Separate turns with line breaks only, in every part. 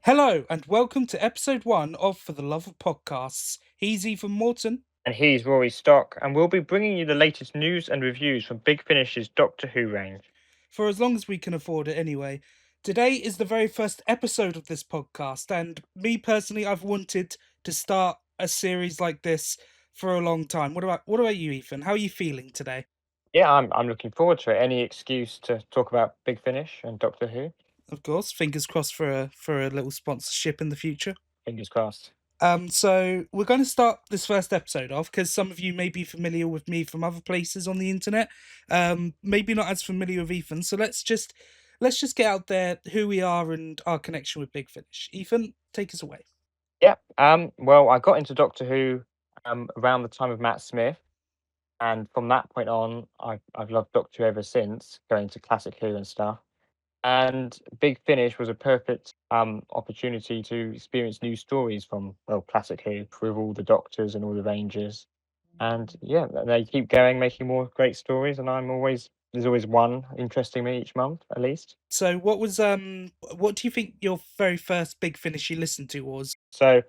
Hello, and welcome to episode 1 of For the Love of Podcasts. He's Ethan Morton.
And he's Rory Stock, and we'll be bringing you the latest news and reviews from Big Finish's Doctor Who range.
For as long as we can afford it anyway. Today is the very first episode of this podcast, and me personally, I've wanted to start a series like this for a long time. What about you, Ethan? How are you feeling today?
Yeah, I'm looking forward to it. Any excuse to talk about Big Finish and Doctor Who?
Of course, fingers crossed for a little sponsorship in the future.
Fingers crossed.
So we're going to start this first episode off because some of you may be familiar with me from other places on the internet, maybe not as familiar with Ethan. So let's just get out there who we are and our connection with Big Finish. Ethan, take us away.
Yeah. Well, I got into Doctor Who around the time of Matt Smith, and from that point on, I've loved Doctor Who ever since, going to Classic Who and stuff. And Big Finish was a perfect opportunity to experience new stories from Classic Who with all the Doctors and all the Rangers. And yeah, they keep going, making more great stories, and there's always one interesting me each month at least.
So what do you think your very first Big Finish you listened to was?
So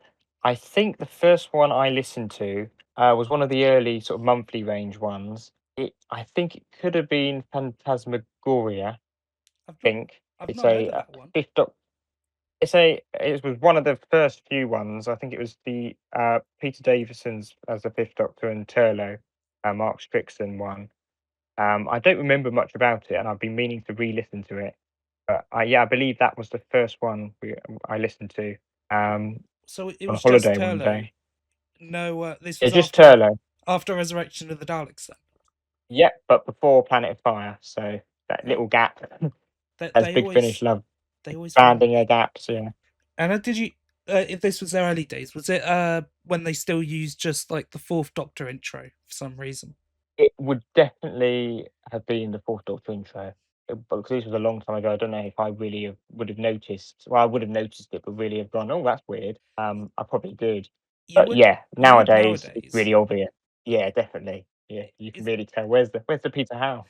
I think the first one I listened to was one of the early sort of monthly range ones. I think it could have been Phantasmagoria. I think
I've
it's
not heard
a
of that one.
fifth it was one of the first few ones. I think it was the Peter Davison's as the Fifth Doctor and Turlough, Mark Strickson one. I don't remember much about it, and I've been meaning to re-listen to it. But yeah, I believe that was the first one I listened to
So it
on
was just
holiday one
Turlough.
day.
No, this
Yeah,
was
just Turlough.
after Resurrection of the Daleks. Then.
Yeah, but before Planet of Fire, so that little gap. As Big Finish love expanding their gaps, yeah.
And did you? If this was their early days, was it when they still used just like the Fourth Doctor intro for some reason?
It would definitely have been the Fourth Doctor intro, but because this was a long time ago, I don't know if I really would have noticed. Well, I would have noticed it, but really have gone, "Oh, that's weird." I probably did, but yeah, nowadays it's really obvious. Yeah, definitely. Yeah, you can really tell. Where's the Peter Howe?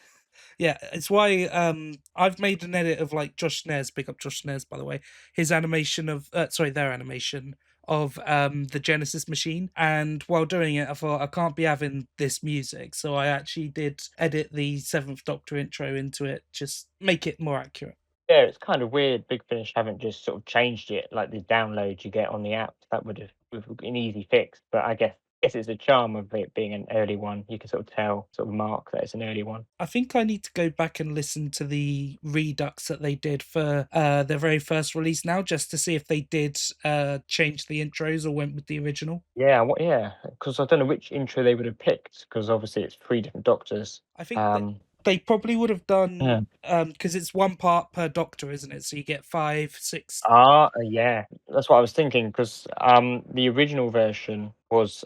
Yeah, it's why I've made an edit of like Josh Snares, big up Josh Snares by the way, his animation of their animation of the Genesis machine, and while doing it I thought I can't be having this music, so I actually did edit the Seventh Doctor intro into it, just make it more accurate.
Yeah, it's kind of weird. Big Finish haven't just sort of changed it like the downloads you get on the app. That would have been an easy fix, but I guess it's the charm of it being an early one. You can sort of tell, sort of mark that it's an early one.
I think I need to go back and listen to the redux that they did for their very first release now, just to see if they did change the intros or went with the original.
Yeah, because I don't know which intro they would have picked, because obviously it's 3 different Doctors.
I think they probably would have done because it's one part per Doctor, isn't it? So you get 5, 6.
Yeah, that's what I was thinking, because the original version was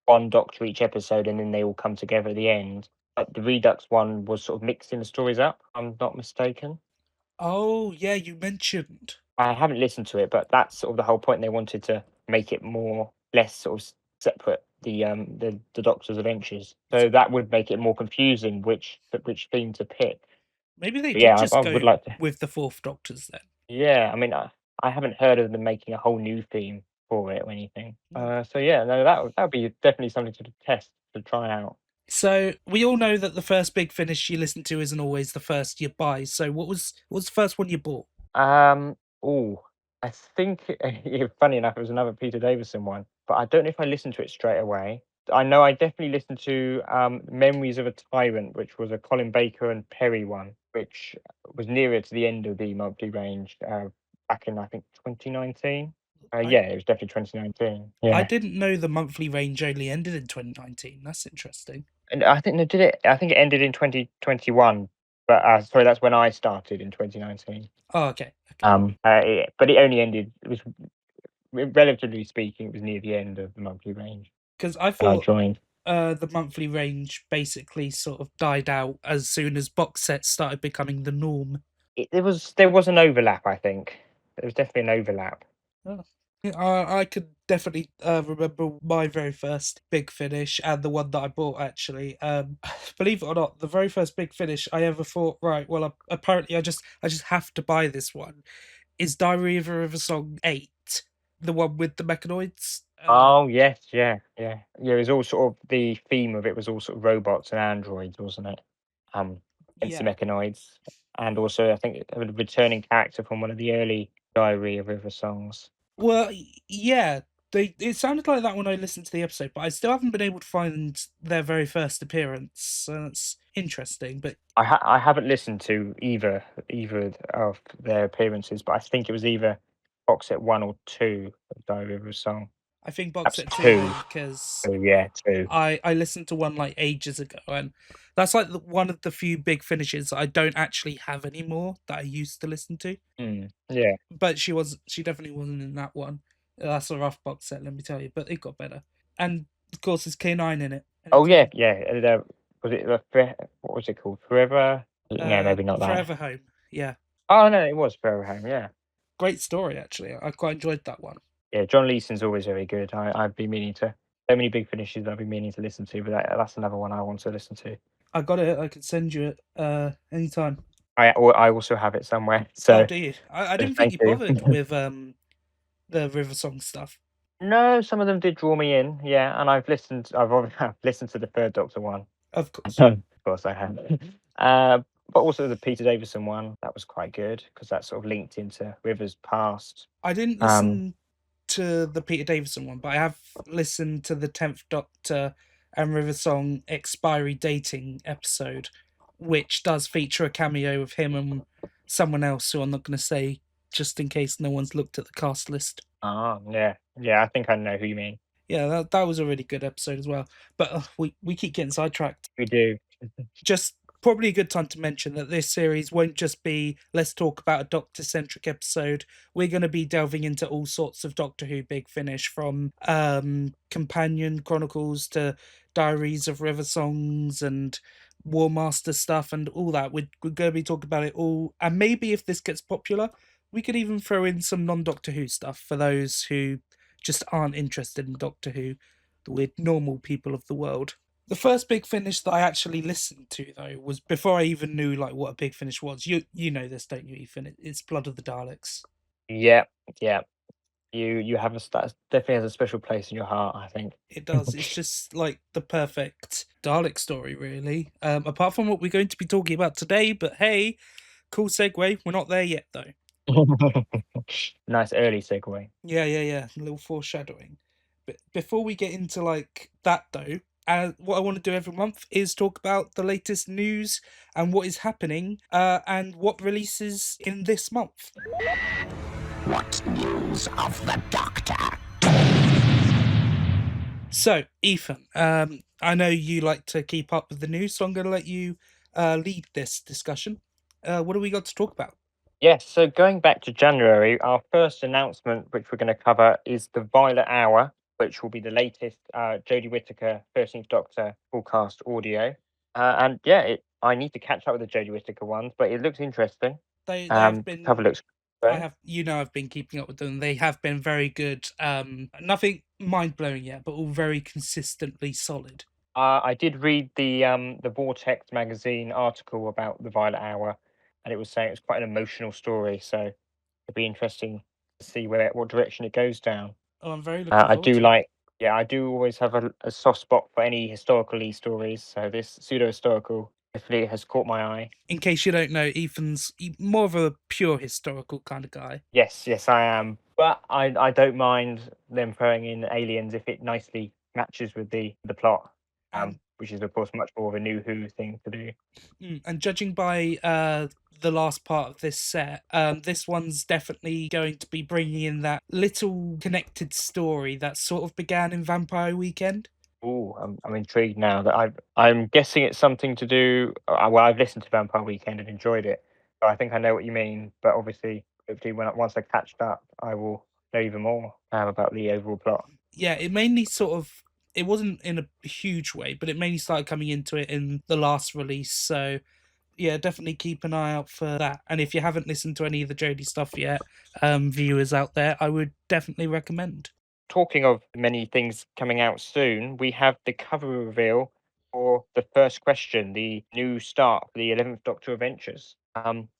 one Doctor each episode, and then they all come together at the end. But the Redux one was sort of mixing the stories up, if I'm not mistaken.
Oh, yeah, you mentioned.
I haven't listened to it, but that's sort of the whole point. They wanted to make it less sort of separate, the Doctor's adventures. So that would make it more confusing which theme to pick.
Maybe they
But
did
yeah,
just
I
go
would like to.
with the Fourth Doctors then.
Yeah, I mean, I haven't heard of them making a whole new theme for it or anything. So yeah, no, that would be definitely something to test, to try out.
So we all know that the first Big Finish you listen to isn't always the first you buy. So what was the first one you bought?
Oh, I think funny enough, it was another Peter Davison one, but I don't know if I listened to it straight away. I know I definitely listened to Memories of a Tyrant, which was a Colin Baker and Perry one, which was nearer to the end of the monthly range, back in I think 2019. Yeah, it was definitely 2019.
I
Yeah,
didn't know the monthly range only ended in 2019. That's interesting.
and I think they did it. I think it ended in 2021, but sorry, that's when I started in 2019.
Oh, okay.
But it only ended. It was, relatively speaking, it was near the end of the monthly range.
Because I
when I
thought
joined.
the monthly range basically sort of died out as soon as box sets started becoming the norm.
There was an overlap, I think. There was definitely an overlap.
Oh. I could definitely remember my very first Big Finish and the one that I bought actually. Believe it or not, the very first Big Finish I ever thought, right, well, apparently I just have to buy this one. is Diary of a River Song 8, the one with the mechanoids.
Oh, yes, yeah, yeah. Yeah, it was all sort of the theme of it was all sort of robots and androids, wasn't it? Against the
Yeah.
mechanoids. And also, I think a returning character from one of the early Diary of River songs.
Well, yeah, it sounded like that when I listened to the episode, but I still haven't been able to find their very first appearance. So that's interesting. But
I haven't listened to either of their appearances, but I think it was either Boxset 1 or 2 of Diary of a Song.
I think Box
Perhaps
Set 2
2.
then, because
Oh, yeah, 2.
I listened to one like ages ago, and that's like one of the few big finishes I don't actually have anymore that I used to listen to.
Yeah.
But she definitely wasn't in that one. That's a rough box set, let me tell you. But it got better, and of course there's K9 in it.
Oh, yeah,
Anytime.
yeah. Was it what was it called? Forever? No, maybe not that.
Forever Home. Yeah,
Oh, no, it was Forever Home, yeah.
great story actually. I quite enjoyed that one.
Yeah, John Leeson's always very good. I've been meaning to so many big finishes that I've been meaning to listen to, but that's another one I want to listen to.
I got it. I could send you it anytime.
I also have it somewhere,
Oh,
so
do you? I didn't think
thank
you
you.
bothered with the River Song stuff.
No, some of them did draw me in, yeah, and I've listened to the Third Doctor one.
Of course.
Of course I have. But also the Peter Davison one, that was quite good because that sort of linked into River's past.
I didn't
Um,
listen to the Peter Davison one, but I have listened to the 10th Doctor and River Song expiry dating episode, which does feature a cameo of him and someone else who I'm not going to say just in case no one's looked at the cast list.
yeah, yeah, I think I know who you mean.
Yeah, that was a really good episode as well. But we keep getting sidetracked.
We do.
Just probably a good time to mention that this series won't just be let's talk about a Doctor centric episode. We're going to be delving into all sorts of Doctor Who Big Finish, from Companion Chronicles to Diaries of River Songs and War Master stuff and all that. We're going to be talking about it all. And maybe if this gets popular, we could even throw in some non Doctor Who stuff for those who just aren't interested in Doctor Who, the weird normal people of the world. The first Big Finish that I actually listened to though was before I even knew like what a Big Finish was. You know this, don't you, Ethan? It's Blood of the Daleks.
Yeah, yeah. You have that definitely has a special place in your heart, I think.
It does. It's just like the perfect Dalek story, really. Apart from what we're going to be talking about today, but hey, cool segue. We're not there yet though.
Nice early segue.
Yeah. A little foreshadowing. But before we get into like that though, what I want to do every month is talk about the latest news and what is happening, and what releases in this month.
What news of the Doctor?
So, Ethan, I know you like to keep up with the news, so I'm going to let you lead this discussion. What do we got to talk about?
Yes, so going back to January, our first announcement, which we're going to cover, is the Violet Hour, which will be the latest Jodie Whittaker 13th Doctor fullcast audio. And yeah, I need to catch up with the Jodie Whittaker ones, but it looks interesting.
They have been.
Cover looks great.
I've been keeping up with them. They have been very good. Nothing mind blowing yet, but all very consistently solid.
I did read the Vortex magazine article about the Violet Hour, and it was saying it was quite an emotional story. So it'd be interesting to see what direction it goes down.
Oh, I'm very looking
I
forward
do
to it.
yeah, I do always have a soft spot for any historical stories. So this pseudo historical definitely has caught my eye.
In case you don't know, Ethan's more of a pure historical kind of guy.
Yes, yes, I am. But I don't mind them throwing in aliens if it nicely matches with the plot.
And
Which is of course much more of a new Who thing to do.
and judging by the last part of this set, this one's definitely going to be bringing in that little connected story that sort of began in Vampire Weekend.
Oh, I'm intrigued now that I'm guessing it's something to do. Well, I've listened to Vampire Weekend and enjoyed it, so I think I know what you mean. But obviously, hopefully, once I catch up, I will know even more about the overall plot.
Yeah, it mainly sort of, it wasn't in a huge way, but it mainly started coming into it in the last release. So yeah, definitely keep an eye out for that. And if you haven't listened to any of the Jodie stuff yet, viewers out there, I would definitely recommend.
Talking of many things coming out soon, we have the cover reveal for the first question, the new start for the 11th Doctor Adventures.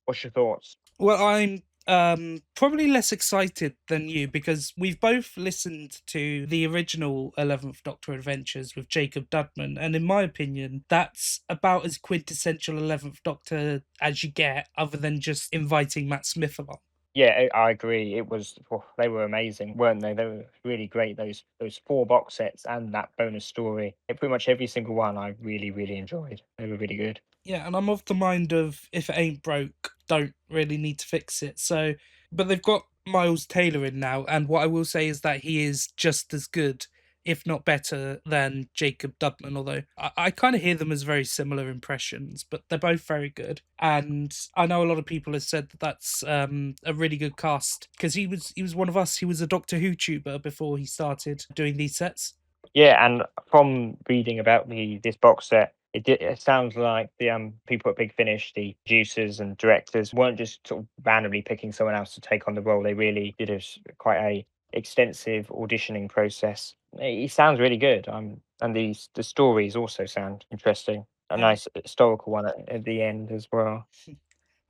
What's your thoughts?
Well, probably less excited than you because we've both listened to the original 11th Doctor Adventures with Jacob Dudman, and in my opinion, that's about as quintessential 11th Doctor as you get, other than just inviting Matt Smith along.
Yeah, I agree. It was they were amazing, weren't they? They were really great. Those 4 box sets and that bonus story. Pretty much every single one I really enjoyed. They were really good.
Yeah, and I'm of the mind of if it ain't broke, don't really need to fix it. So, but they've got Miles Taylor in now, and what I will say is that he is just as good, if not better, than Jacob Dudman. Although I kind of hear them as very similar impressions, but they're both very good. And I know a lot of people have said that that's a really good cast because he was one of us. He was a Doctor Who tuber before he started doing these sets.
Yeah, and from reading about this box set, it sounds like the people at Big Finish, the producers and directors, weren't just sort of randomly picking someone else to take on the role. They really did quite a extensive auditioning process. It sounds really good. And the stories also sound interesting. A nice historical one at the end as well.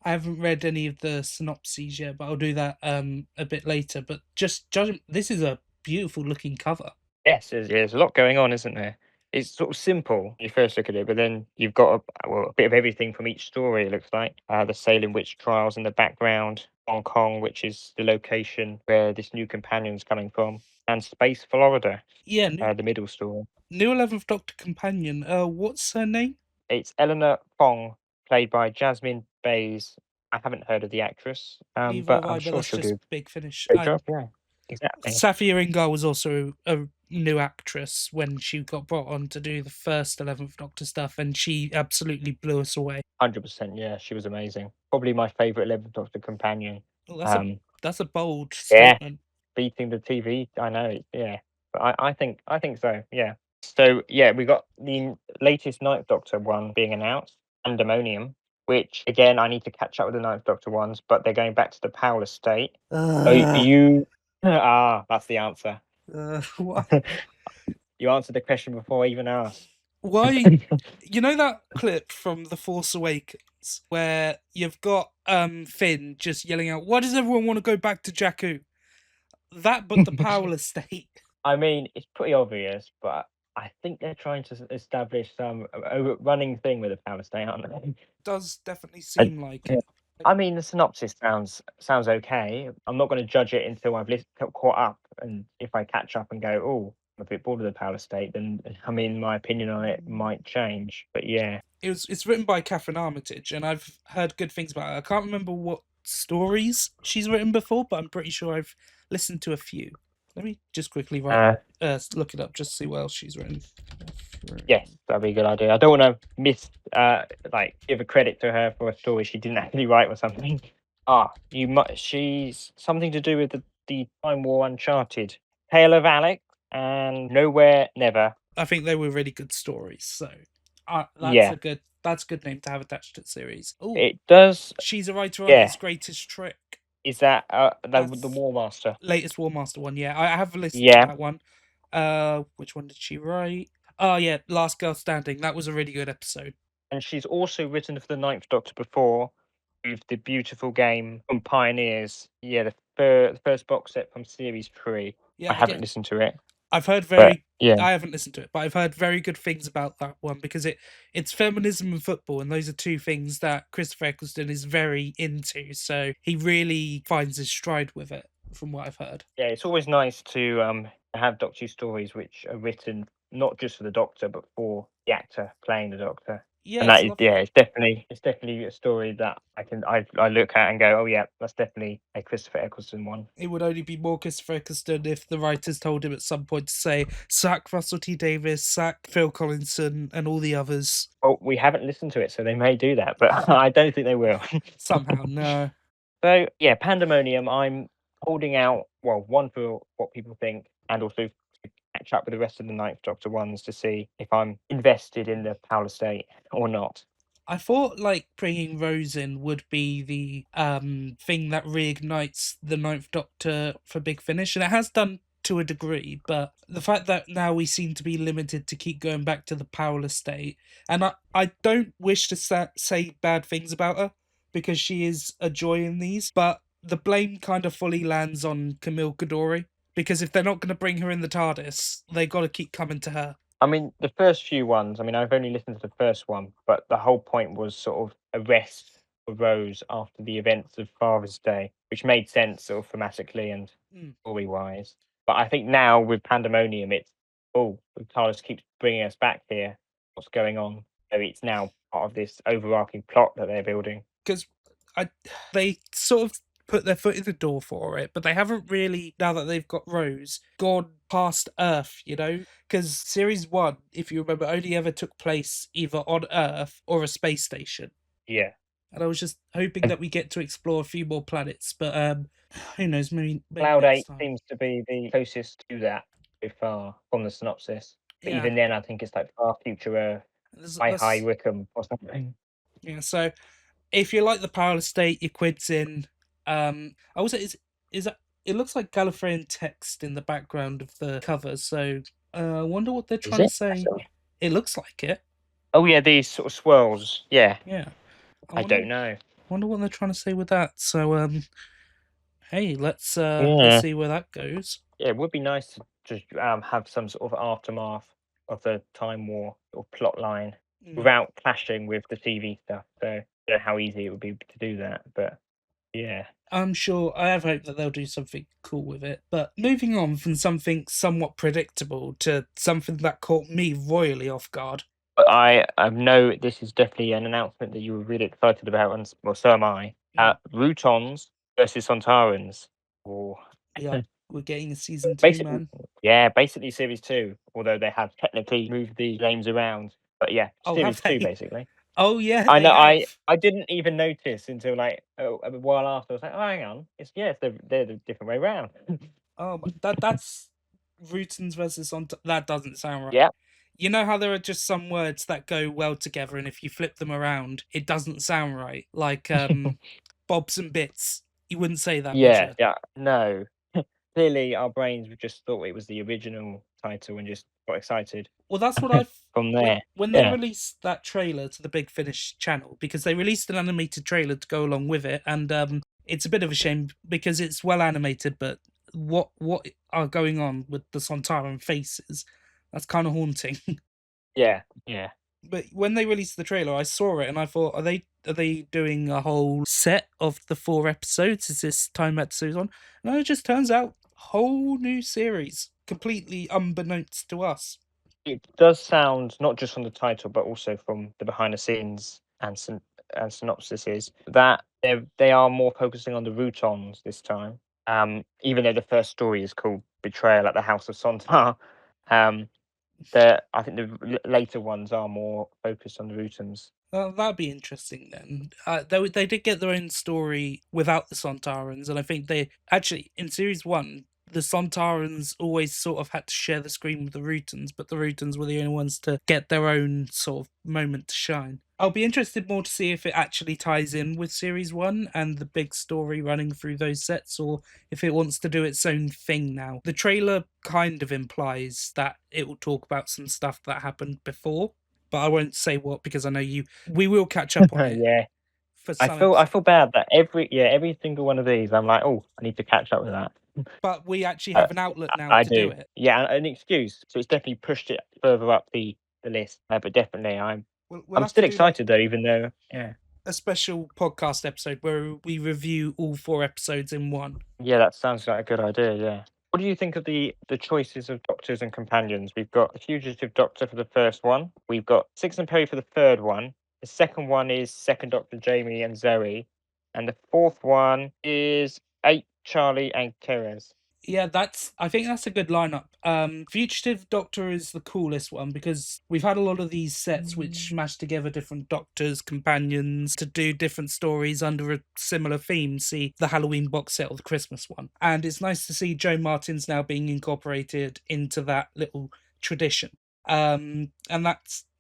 I haven't read any of the synopses yet, but I'll do that a bit later. But just judging, this is a beautiful looking cover.
Yes, there's a lot going on, isn't there? It's sort of simple when you first look at it, but then you've got a bit of everything from each story, it looks like. The Salem witch trials in the background, Hong Kong, which is the location where this new companion's coming from, and Space Florida,
Yeah,
the middle story.
new 11th Doctor companion. What's her name?
It's Eleanor Fong, played by Jasmine Bays. I haven't heard of the actress,
Neither
but
have I,
I'm
but
sure
that's
she'll
just
do
Big Finish.
a great job. Yeah, exactly.
Safia Ingar was also a new actress when she got brought on to do the first 11th Doctor stuff, and she absolutely blew us away.
100%, yeah, she was amazing. Probably my favourite 11th Doctor companion.
Well, that's a bold
Yeah,
statement.
beating the TV. I know, yeah, but I think so. Yeah. So yeah, we got the latest Ninth Doctor one being announced, Pandemonium, which again I need to catch up with the Ninth Doctor ones, but they're going back to the Powell estate. Are you? That's the answer.
What?
You answered the question before I even asked.
Why? You know that clip from The Force Awakens where you've got Finn just yelling out, "Why does everyone want to go back to Jakku?" That, but the Powell estate.
I mean, it's pretty obvious, but I think they're trying to establish some running thing with the Powell estate, aren't they?
Does definitely seem like
Yeah.
it.
I mean, the synopsis sounds okay. I'm not going to judge it until I've caught up, and if I catch up and go, "Oh, I'm a bit bored of the Powell estate," then I mean, my opinion on it might change. But yeah,
It's written by Catherine Armitage, and I've heard good things about her. I can't remember what stories she's written before, but I'm pretty sure I've listened to a few. Let me just quickly look it up just to see what else she's written.
yes, that'd be a good idea. I don't want to give a credit to her for a story she didn't actually write or something. She's something to do with the Time War Uncharted, Tale of Alex, and Nowhere Never.
I think they were really good stories, so
Yeah.
that's a good name to have attached to the series. Oh,
It does.
she's a writer on
Yeah.
His Greatest Trick.
Is that the
That's
War Master?
latest War Master one? Yeah, I have listened
Yeah.
to that one. Which one did she write? Oh yeah, Last Girl Standing. That was a really good episode.
And she's also written for the Ninth Doctor before, with the beautiful game from Pioneers. Yeah, the first box set from Series 3.
Yeah,
I haven't listened to it.
I've heard
yeah.
I haven't listened to it, but I've heard very good things about that one because it's feminism and football, and those are two things that Christopher Eccleston is very into. So he really finds his stride with it, from what I've heard.
Yeah, it's always nice to have Doctor Who stories which are written not just for the Doctor but for the actor playing the Doctor.
Yeah,
And that is, it's definitely a story that I look at and go, oh yeah, that's definitely a Christopher Eccleston one.
It would only be more Christopher Eccleston if the writers told him at some point to say, sack Russell T Davies, sack Phil Collinson, and all the others.
Well, we haven't listened to it, so they may do that, but I don't think they will.
Somehow, no.
So yeah, Pandemonium, I'm holding out, well, one for what people think, and also to catch up with the rest of the Ninth Doctor ones to see if I'm invested in the Powell estate or not.
I thought like bringing Rose in would be the thing that reignites the Ninth Doctor for Big Finish, and it has done to a degree, but the fact that now we seem to be limited to keep going back to the Powell estate, and I don't wish to say bad things about her because she is a joy in these, but the blame kind of fully lands on Camille Kadori, because if they're not going to bring her in the TARDIS, they got to keep coming to her.
I mean, the first few ones, I mean, I've only listened to the first one, but the whole point was sort of arrest for Rose after the events of Father's Day, which made sense sort of thematically and story-wise. But I think now with Pandemonium, it's, the TARDIS keeps bringing us back here. What's going on? So it's now part of this overarching plot that they're building.
Because they sort of put their foot in the door for it, but they haven't really, now that they've got Rose, gone past Earth, you know? Because Series 1, if you remember, only ever took place either on Earth or a space station.
Yeah.
And I was just hoping that we get to explore a few more planets, but who knows, maybe
Cloud
next
8
time.
seems to be the closest to that so far from the synopsis. But
Yeah.
even then, I think it's like Far Future Earth, High Wickham or something.
Yeah, so if you like the Powell estate, your quid's in. I would say is that it looks like Gallifreyan text in the background of the cover, so I wonder what they're trying to say. It looks like it.
Oh yeah, these sort of swirls. Yeah.
Yeah.
I don't know.
Wonder what they're trying to say with that. So hey, let's see where that goes.
Yeah, it would be nice to just have some sort of aftermath of the Time War or plot line without clashing with the TV stuff. So I don't know how easy it would be to do that, but yeah.
I'm sure, I have hope that they'll do something cool with it. But moving on from something somewhat predictable to something that caught me royally off guard.
But I know this is definitely an announcement that you were really excited about, and well, so am I. Routons versus Sontarans. Oh.
Yeah, we're getting a season 2, man.
Yeah, basically series 2, although they have technically moved the names around. But yeah, series 2 basically.
Oh yeah,
I know. I didn't even notice until like a while after. I was like, oh, hang on, they're the different way around.
Oh, that's Rootons versus that doesn't sound right.
Yeah.
You know how there are just some words that go well together, and if you flip them around, it doesn't sound right. Like bobs and bits. You wouldn't say that.
Yeah, no. Clearly, our brains just thought it was the original title and just got excited.
Well, that's what I've
from there.
When they released that trailer to the Big Finish channel, because they released an animated trailer to go along with it, and it's a bit of a shame because it's well animated, but what are going on with the Sontaran faces? That's kind of haunting.
Yeah.
But when they released the trailer, I saw it and I thought, are they doing a whole set of the 4 episodes? Is this time episodes on? No, it just turns out whole new series, completely unbeknownst to us.
It does sound, not just from the title, but also from the behind the scenes and synopsises, that they are more focusing on the Routons this time. Even though the first story is called Betrayal at the House of Sontar. I think the later ones are more focused on the Routons.
That'd be interesting then. They did get their own story without the Sontarans, and I think they actually in series 1 the Sontarans always sort of had to share the screen with the Routons, but the Routons were the only ones to get their own sort of moment to shine. I'll be interested more to see if it actually ties in with series 1 and the big story running through those sets, or if it wants to do its own thing now. The trailer kind of implies that it will talk about some stuff that happened before, but I won't say what because I know we will catch up on it.
Yeah. I feel bad that every single one of these I'm like, oh, I need to catch up with that.
But we actually have an outlet now to do it.
Yeah, an excuse. So it's definitely pushed it further up the list. But definitely, I'm still excited though, even though
a special podcast episode where we review all 4 episodes in one.
Yeah, that sounds like a good idea. Yeah. What do you think of the choices of doctors and companions? We've got the Fugitive Doctor for the first one. We've got Six and Perry for the third one. The second one is Second Doctor Jamie and Zoe, and the fourth one is 8 Charlie and Kerez.
Yeah, I think that's a good lineup. Fugitive Doctor is the coolest one because we've had a lot of these sets which smash together different doctors, companions to do different stories under a similar theme. See the Halloween box set or the Christmas one. And it's nice to see Joe Martin's now being incorporated into that little tradition. And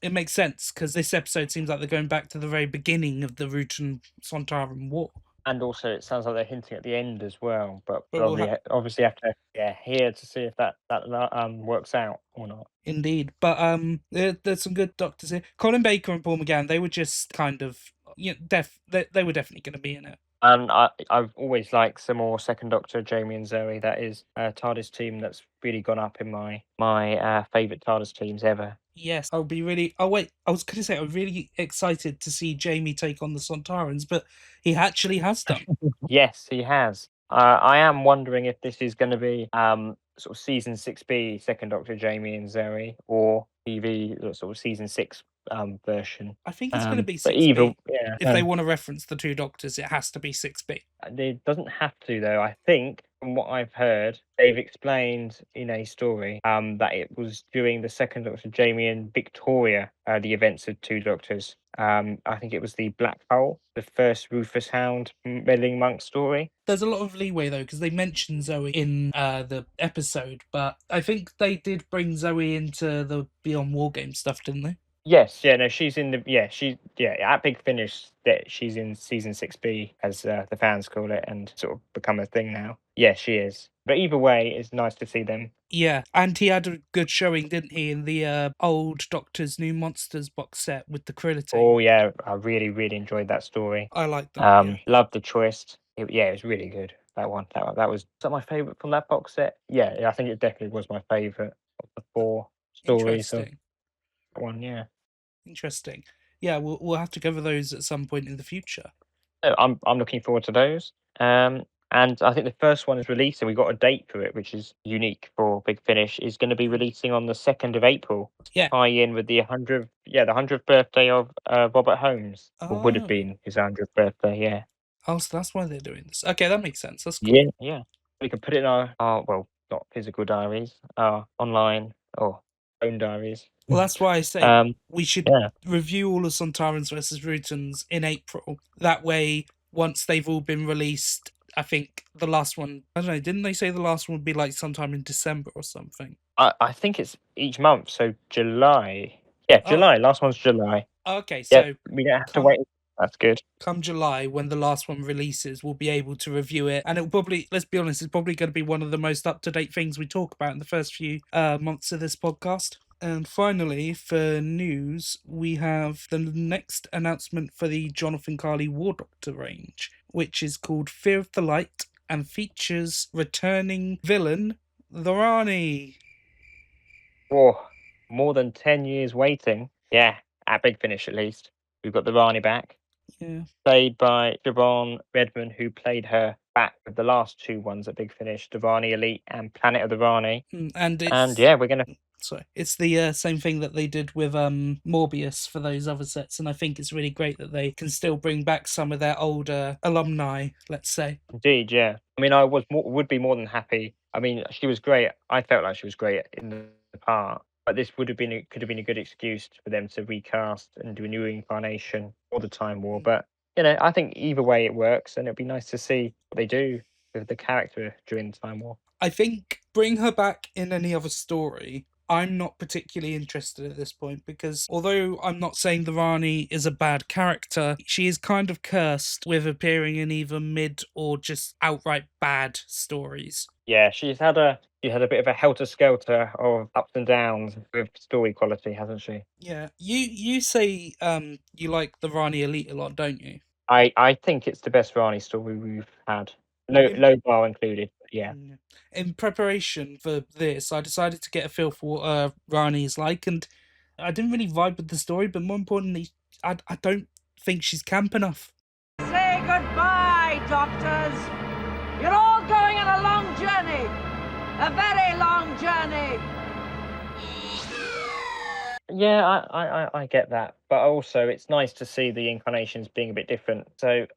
it makes sense because this episode seems like they're going back to the very beginning of the Rutan Sontaran War.
And also, it sounds like they're hinting at the end as well. But we'll obviously have to hear to see if that works out or not.
Indeed, but there's some good doctors here. Colin Baker and Paul McGann, they were just kind of they were definitely going to be in it.
And I've always liked some more Second Doctor, Jamie and Zoe. That is a TARDIS team that's really gone up in my favourite TARDIS teams ever.
Yes, I'll be really. Oh wait, I was going to say I'm really excited to see Jamie take on the Sontarans, but he actually has done.
Yes, he has. I am wondering if this is going to be sort of season 6B Second Doctor, Jamie and Zoe, or TV sort of season 6 version.
I think it's going to be
But
6B.
either, yeah,
If they want to reference the two Doctors, it has to be 6B.
it doesn't have to though. I think from what I've heard, they've explained in a story that it was during the Second Doctor, Jamie and Victoria, the events of two Doctors. I think it was the Black Hole, the first Rufus Hound meddling monk story.
There's a lot of leeway though, because they mentioned Zoe in the episode, but I think they did bring Zoe into the Beyond Wargame stuff, didn't they?
Yes, yeah, no, she's in at Big Finish that she's in season 6B as the fans call it, and sort of become a thing now. Yeah, she is. But either way, it's nice to see them.
Yeah, and he had a good showing, didn't he, in the old Doctor's New Monsters box set with the Krillin.
Oh yeah, I really, really enjoyed that story.
I like that. Yeah.
Loved the twist. It was really good. That one. That was my favourite from that box set. Yeah, I think it definitely was my favourite of the 4 stories of
Interesting.
that one. Yeah.
Interesting. Yeah, we'll have to cover those at some point in the future.
So I'm looking forward to those. And I think the first one is releasing. We got a date for it, which is unique for Big Finish. Is going to be releasing on the 2nd of April.
Yeah.
Tie in with the 100th birthday of Robert Holmes. Or would have
Oh.
been his 100th birthday. Yeah.
Oh, so that's why they're doing this. Okay, that makes sense. That's cool.
Yeah. Yeah. We can put it in our well, not physical diaries, our online or phone diaries.
Well, that's why I say we should
Yeah.
review all of Sontarans versus Rutans in April. That way, once they've all been released, I think the last one, I don't know, didn't they say the last one would be like sometime in December or something?
I think it's each month. So July. Yeah,
Oh.
July. Last one's July.
Okay,
Yeah,
so
we don't have to wait. That's good.
come July, when the last one releases, we'll be able to review it. And it'll probably, let's be honest, it's probably going to be one of the most up-to-date things we talk about in the first few months of this podcast. And finally, for news, we have the next announcement for the Jonathan Carley War Doctor range, which is called Fear of the Light and features returning villain, the Rani.
Whoa, more than 10 years waiting. Yeah, at Big Finish at least. We've got the Rani back.
Yeah.
Played by Siobhan Redmond, who played her back with the last 2 ones at Big Finish, the Rani Elite and Planet of the Rani.
And
yeah, we're going to...
Sorry, it's the same thing that they did with Morbius for those other sets, and I think it's really great that they can still bring back some of their older alumni, let's say.
Indeed, yeah. I mean, would be more than happy. I mean, she was great. I felt like she was great in the part, but this could have been a good excuse for them to recast and do a new incarnation for the Time War. But I think either way it works, and it'd be nice to see what they do with the character during the Time War.
I think bring her back in any other story, I'm not particularly interested at this point, because although I'm not saying the Rani is a bad character, she is kind of cursed with appearing in either mid or just outright bad stories.
Yeah, she's had a bit of a helter-skelter of ups and downs with story quality, hasn't she?
Yeah. You say you like the Rani Elite a lot, don't you?
I think it's the best Rani story we've had. Low bar included, yeah.
In preparation for this, I decided to get a feel for what Rani is like, and I didn't really vibe with the story, but more importantly, I don't think she's camp enough.
Say goodbye, doctors. You're all going on a long journey. A very long journey.
Yeah, I get that, but also it's nice to see the incarnations being a bit different. So I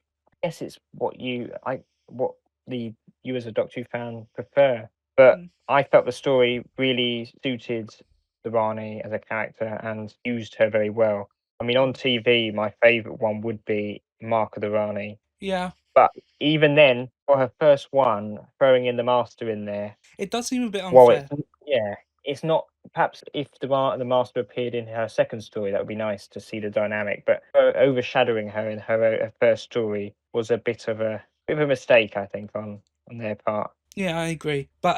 guess it's what you as a Doctor Who fan prefer. But I felt the story really suited the Rani as a character and used her very well. I mean, on TV, my favourite one would be Mark of the Rani.
Yeah.
But even then, for her first one, throwing in the Master in there,
it does seem a bit unfair.
Well, it's not. Perhaps if the Master appeared in her second story, that would be nice to see the dynamic. But overshadowing her in her first story was a bit of a mistake, I think, on their part.
Yeah, I agree. But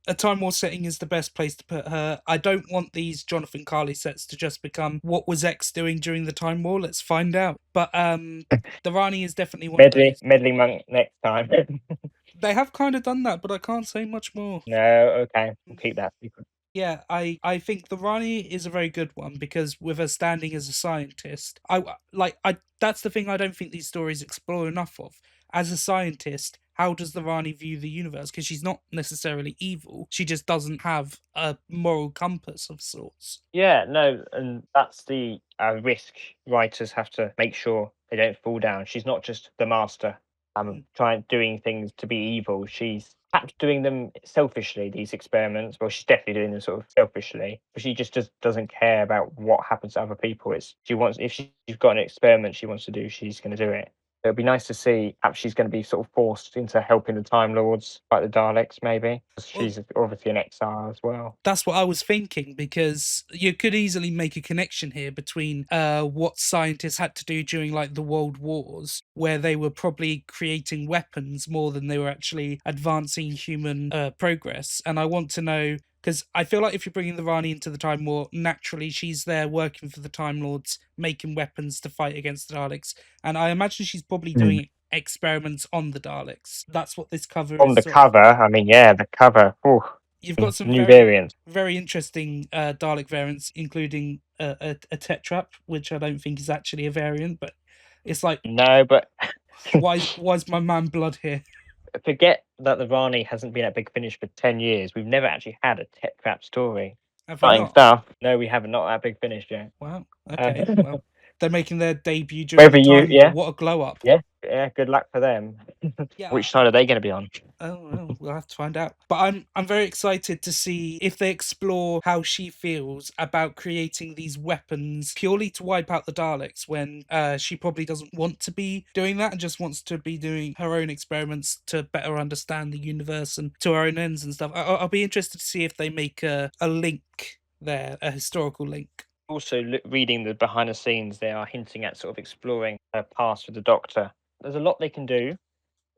a Time War setting is the best place to put her. I don't want these Jonathan Carley sets to just become what was X doing during the Time War. Let's find out. But the Rani is definitely one of those.
Meddling monk next time.
They have kind of done that, but I can't say much more.
No, okay. We'll keep that secret.
Yeah, I think the Rani is a very good one because with her standing as a scientist, I that's the thing I don't think these stories explore enough of. As a scientist, how does the Rani view the universe? Because she's not necessarily evil. She just doesn't have a moral compass of sorts.
Yeah, no, and that's the risk writers have to make sure they don't fall down. She's not just the master,
Mm.
doing things to be evil. She's perhaps doing them selfishly, these experiments. Well, she's definitely doing them sort of selfishly, but she just doesn't care about what happens to other people. It's she wants if she's got an experiment she wants to do, she's going to do it. It'd be nice to see perhaps she's going to be sort of forced into helping the Time Lords, like the Daleks, maybe. 'Cause
Well,
she's obviously an exile as well.
that's what I was thinking because you could easily make a connection here between what scientists had to do during like the World Wars, where they were probably creating weapons more than they were actually advancing human progress. And I want to know because I feel like if you're bringing the Rani into the Time War, naturally she's there working for the Time Lords, making weapons to fight against the Daleks, and I imagine she's probably doing experiments on the Daleks. That's what this cover
On
is
the
sort of.
cover, I mean, yeah, the cover. Ooh,
You've got some
new variants.
very interesting Dalek variants, including a Tetrap, which I don't think is actually a variant, but it's like,
No, but
why's my man Blood here?
forget that the Rani hasn't been at Big Finish for 10 years. We've never actually had a Tetrap story.
Have we
Exciting
not?
stuff. No, we haven't. Not at Big Finish yet.
Wow.
Uh,
Okay. Well, they're making their debut during
whether
the
you,
Time War.
yeah,
What a glow up!
yeah. Good luck for them.
Yeah.
Which side are they going to be on?
Oh, well, we'll have to find out. But I'm very excited to see if they explore how she feels about creating these weapons purely to wipe out the Daleks when she probably doesn't want to be doing that and just wants to be doing her own experiments to better understand the universe and to her own ends and stuff. I'll be interested to see if they make a link there, a historical link.
Also, reading the behind the scenes, they are hinting at sort of exploring her past with the Doctor. There's a lot they can do,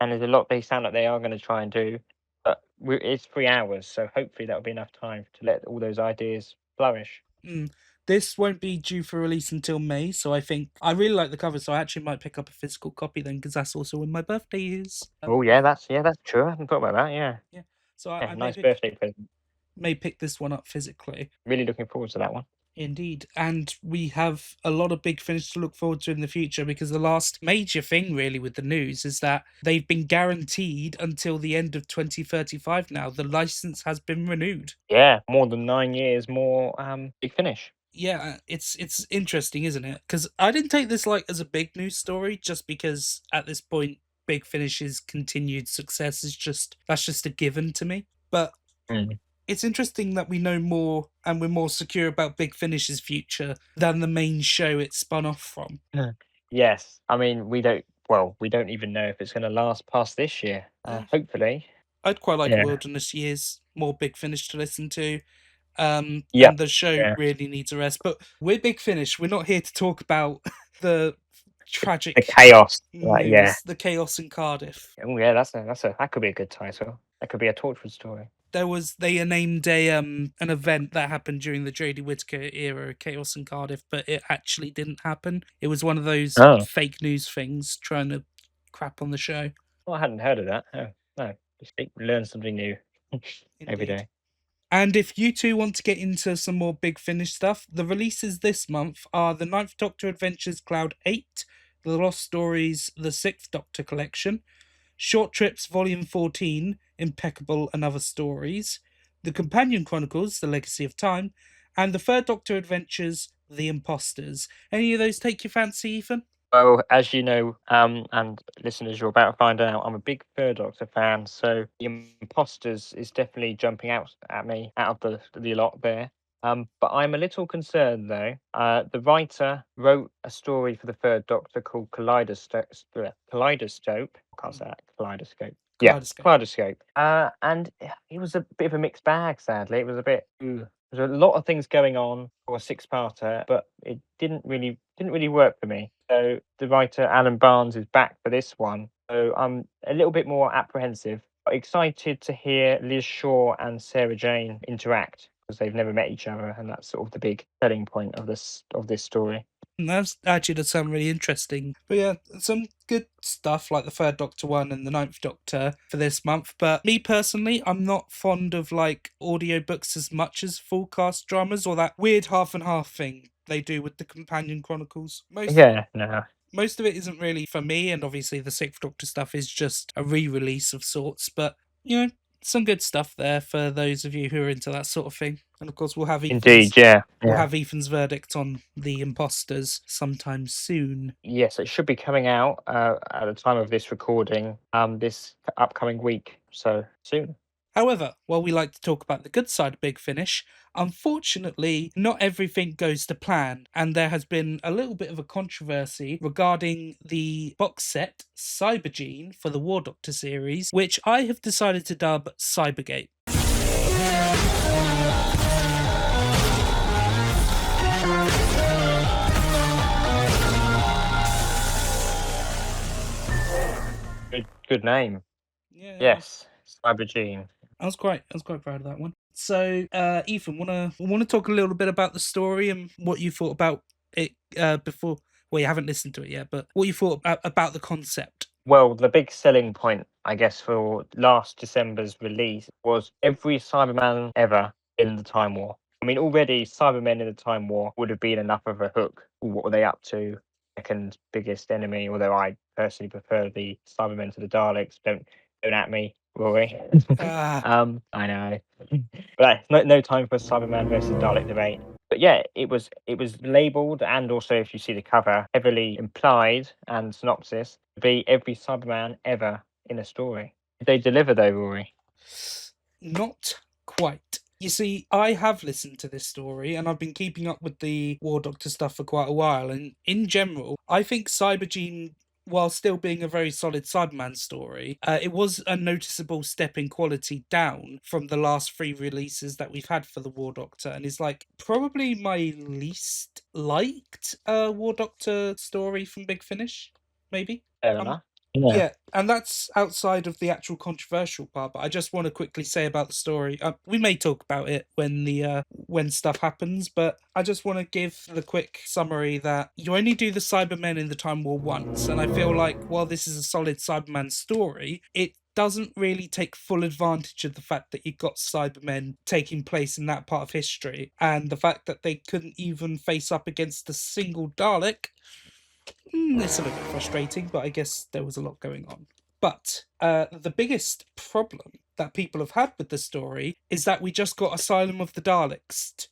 and there's a lot they sound like they are going to try and do. But it's 3 hours, so hopefully that'll be enough time to let all those ideas flourish.
This won't be due for release until May, so I think I really like the cover, so I actually might pick up a physical copy then, because that's also when my birthday is.
Oh yeah, that's true. I hadn't thought about that. Yeah,
Yeah, so
yeah,
I
nice birthday present.
may pick this one up physically.
Really looking forward to that one.
Indeed, and we have a lot of Big Finish to look forward to in the future because the last major thing really with the news is that they've been guaranteed until the end of 2035 now. The license has been renewed.
Yeah, more than 9 years more. Big Finish.
Yeah, it's interesting, isn't it? Because I didn't take this like as a big news story, just because at this point, Big Finish's continued success is that's just a given to me. But it's interesting that we know more and we're more secure about Big Finish's future than the main show it spun off from.
Yes, I mean we don't. Well, we don't even know if it's going to last past this year. Hopefully.
I'd quite like
Yeah.
Wilderness Years, more Big Finish to listen to. And the show really needs a rest. But we're Big Finish. We're not here to talk about the tragic
The chaos.
news, the chaos in Cardiff.
Oh yeah, that could be a good title. That could be a Torchwood story.
They named an event that happened during the Jodie Whittaker era, Chaos in Cardiff, but it actually didn't happen. It was one of those fake news things trying to crap on the show.
Well, I hadn't heard of that. Oh no, just learn something new every day.
And if you two want to get into some more Big Finish stuff, the releases this month are the Ninth Doctor Adventures Cloud 8, The Lost Stories, The Sixth Doctor Collection, Short Trips Volume 14, Impeccable and Other Stories, The Companion Chronicles, The Legacy of Time, and the Third Doctor Adventures, The Imposters. Any of those take your fancy, Ethan?
Well, as you know, and listeners, you're about to find out, I'm a big Third Doctor fan, so The Imposters is definitely jumping out at me out of the lot there. But I'm a little concerned though. The writer wrote a story for the Third Doctor called Kaleidoscope. I can't say that. Kaleidoscope. Yeah, Kaleidoscope. And it was a bit of a mixed bag. Sadly, it was a bit. There's a lot of things going on for a six-parter, but it didn't really work for me. So the writer Alan Barnes is back for this one. So I'm a little bit more apprehensive. Excited to hear Liz Shaw and Sarah Jane interact because they've never met each other, and that's sort of the big selling point of this story.
And that's actually does sound really interesting. But yeah, some good stuff like the Third Doctor one and the Ninth Doctor for this month. But me personally, I'm not fond of like audiobooks as much as full cast dramas or that weird half and half thing they do with the Companion Chronicles.
Yeah, no.
Most of it isn't really for me, and obviously the Sixth Doctor stuff is just a re-release of sorts. But you know, some good stuff there for those of you who are into that sort of thing. And of course, we'll have
Indeed, yeah.
we'll have Ethan's verdict on the imposters sometime soon.
Yes, it should be coming out at the time of this recording this upcoming week, so soon.
However, while we like to talk about the good side of Big Finish, unfortunately, not everything goes to plan, and there has been a little bit of a controversy regarding the box set Cybergene for the War Doctor series, which I have decided to dub Cybergate.
Good name.
Yeah.
Yes, Cybergene.
I was quite proud of that one. So, Ethan, wanna talk a little bit about the story and what you thought about it before? Well, you haven't listened to it yet, but what you thought about the concept.
Well, the big selling point, I guess, for last December's release was every Cyberman ever in the Time War. I mean, already Cybermen in the Time War would have been enough of a hook. What were they up to? Second biggest enemy, although I personally prefer the Cybermen to the Daleks. Don't at me, Rory. I know. But no time for Cyberman versus Dalek debate. But yeah, it was labelled, and also if you see the cover, heavily implied and synopsis to be every Cyberman ever in a story. Did they deliver though, Rory?
Not quite. You see, I have listened to this story and I've been keeping up with the War Doctor stuff for quite a while, and in general, I think Cybergene, while still being a very solid Cyberman story, it was a noticeable step in quality down from the last 3 releases that we've had for the War Doctor, and is like probably my least liked War Doctor story from Big Finish, maybe.
Fair enough.
Yeah, and that's outside of the actual controversial part. But I just want to quickly say about the story. We may talk about it when stuff happens, but I just want to give the quick summary that you only do the Cybermen in the Time War once, and I feel like while this is a solid Cyberman story, it doesn't really take full advantage of the fact that you've got Cybermen taking place in that part of history, and the fact that they couldn't even face up against a single Dalek. It's a little bit frustrating, but I guess there was a lot going on. But the biggest problem that people have had with the story is that we just got Asylum of the Daleks.